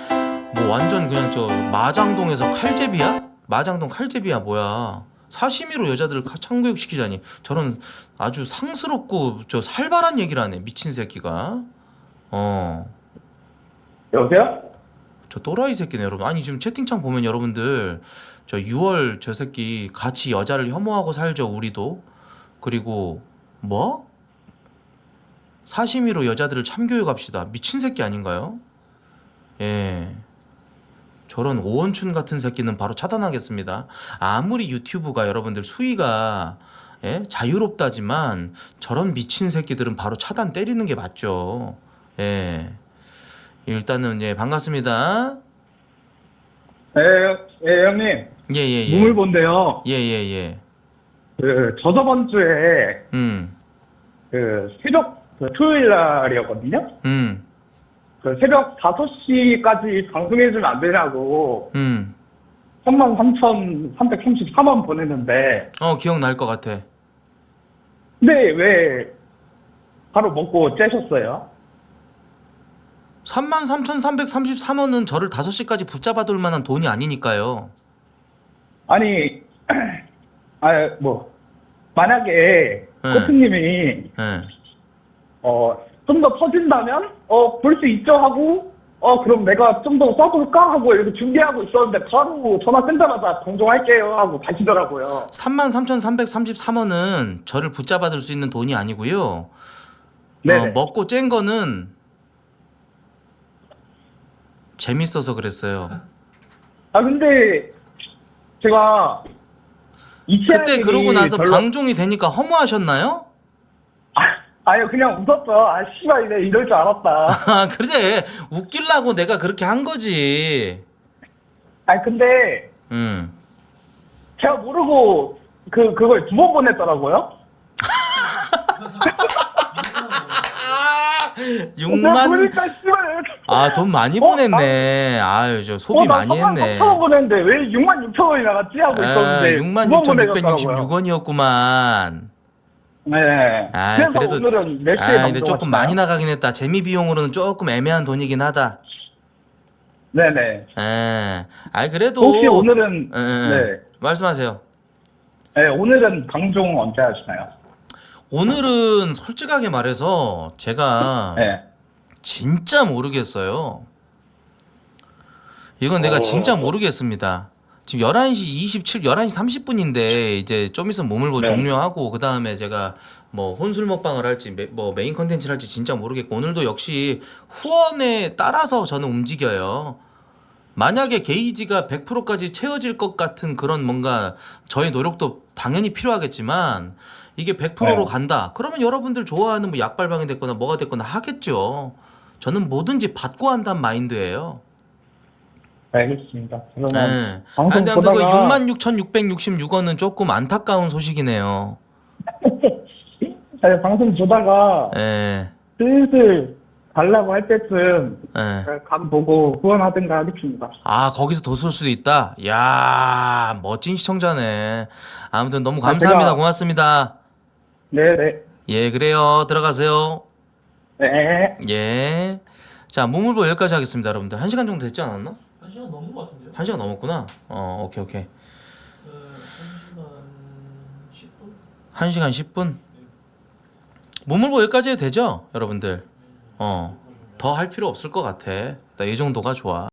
완전 그냥 저 마장동에서 칼제비야? 마장동 칼제비야 뭐야? 사시미로 여자들을 참교육 시키자니 저런 아주 상스럽고 저 살벌한 얘기를 하네. 미친 새끼가. 여보세요? 저 또라이 새끼네 여러분. 아니 지금 채팅창 보면 여러분들 저 6월 저 새끼 같이 여자를 혐오하고 살죠 우리도. 그리고 뭐? 사시미로 여자들을 참교육합시다. 미친 새끼 아닌가요? 예. 저런 오원춘 같은 새끼는 바로 차단하겠습니다. 아무리 유튜브가 여러분들 수위가 예? 자유롭다지만 저런 미친 새끼들은 바로 차단 때리는 게 맞죠. 예. 일단은 예 반갑습니다. 예, 형님. 예예예. 무물본데요. 예예예. 그 저저번 주에 그 새벽 토요일 날이었거든요. 그 새벽 5시까지 방송해주면 안 되냐고 33,334원 보냈는데 기억날 것 같아. 근데 왜 바로 먹고 째셨어요? 33,333원은 저를 5시까지 붙잡아둘 만한 돈이 아니니까요. 아니 뭐 만약에 코트님이 좀 더 퍼진다면 볼 수 있죠 하고 그럼 내가 좀 더 써볼까 하고 이렇게 준비하고 있었는데 바로 전화 끊자마자 방송할게요 하고 가시더라고요. 33,333원은 저를 붙잡아둘 수 있는 돈이 아니고요. 먹고 짠 거는 재밌어서 그랬어요. 근데 제가 그때 그러고 나서 방종이 되니까 허무하셨나요? 아유 그냥 웃었어. 씨발 이럴 줄 알았다. 그래 웃기려고 내가 그렇게 한 거지. 근데 제가 모르고 그걸 2번 보냈더라고요. 6만 돈 많이 보냈네. 아유 저 소비 많이 했네. 4만 보냈는데 왜 66,000원이 나갔지 하고 있었는데 66,666원이었구만. 네. 그래도 오늘은 근데 조금 많이 나가긴 했다. 재미 비용으로는 조금 애매한 돈이긴 하다. 네네. 그래도 혹시 오늘은 네. 말씀하세요. 네, 오늘은 방송 언제 하시나요? 오늘은 솔직하게 말해서 제가 진짜 모르겠어요. 이건 내가 진짜 모르겠습니다. 지금 11시 30분인데 이제 좀 있으면 몸을 종료하고 그 다음에 제가 뭐 혼술 먹방을 할지 뭐 메인 컨텐츠를 할지 진짜 모르겠고 오늘도 역시 후원에 따라서 저는 움직여요. 만약에 게이지가 100%까지 채워질 것 같은 그런 뭔가 저의 노력도 당연히 필요하겠지만 이게 100%로 간다. 그러면 여러분들 좋아하는 뭐 약발방이 됐거나 뭐가 됐거나 하겠죠. 저는 뭐든지 받고 한다는 마인드예요. 알겠습니다. 근데 아무튼 그 66,666원은 조금 안타까운 소식이네요. 방송 보다가 슬슬 달라고 할 때쯤 감 보고 후원하든가 하겠습니다. 거기서 더 쏠 수도 있다. 야 멋진 시청자네. 아무튼 너무 감사합니다. 고맙습니다. 네네. 예 그래요. 들어가세요. 네. 예. 자 무물보 여기까지 하겠습니다. 여러분들 1시간 정도 됐지 않았나? 1시간 넘은 것 같은데요? 1시간 넘었구나. 오케이. 1시간 10분? 무물보 여기까지 해도 되죠? 여러분들. 더 할 필요 없을 것 같아. 나 이 정도가 좋아.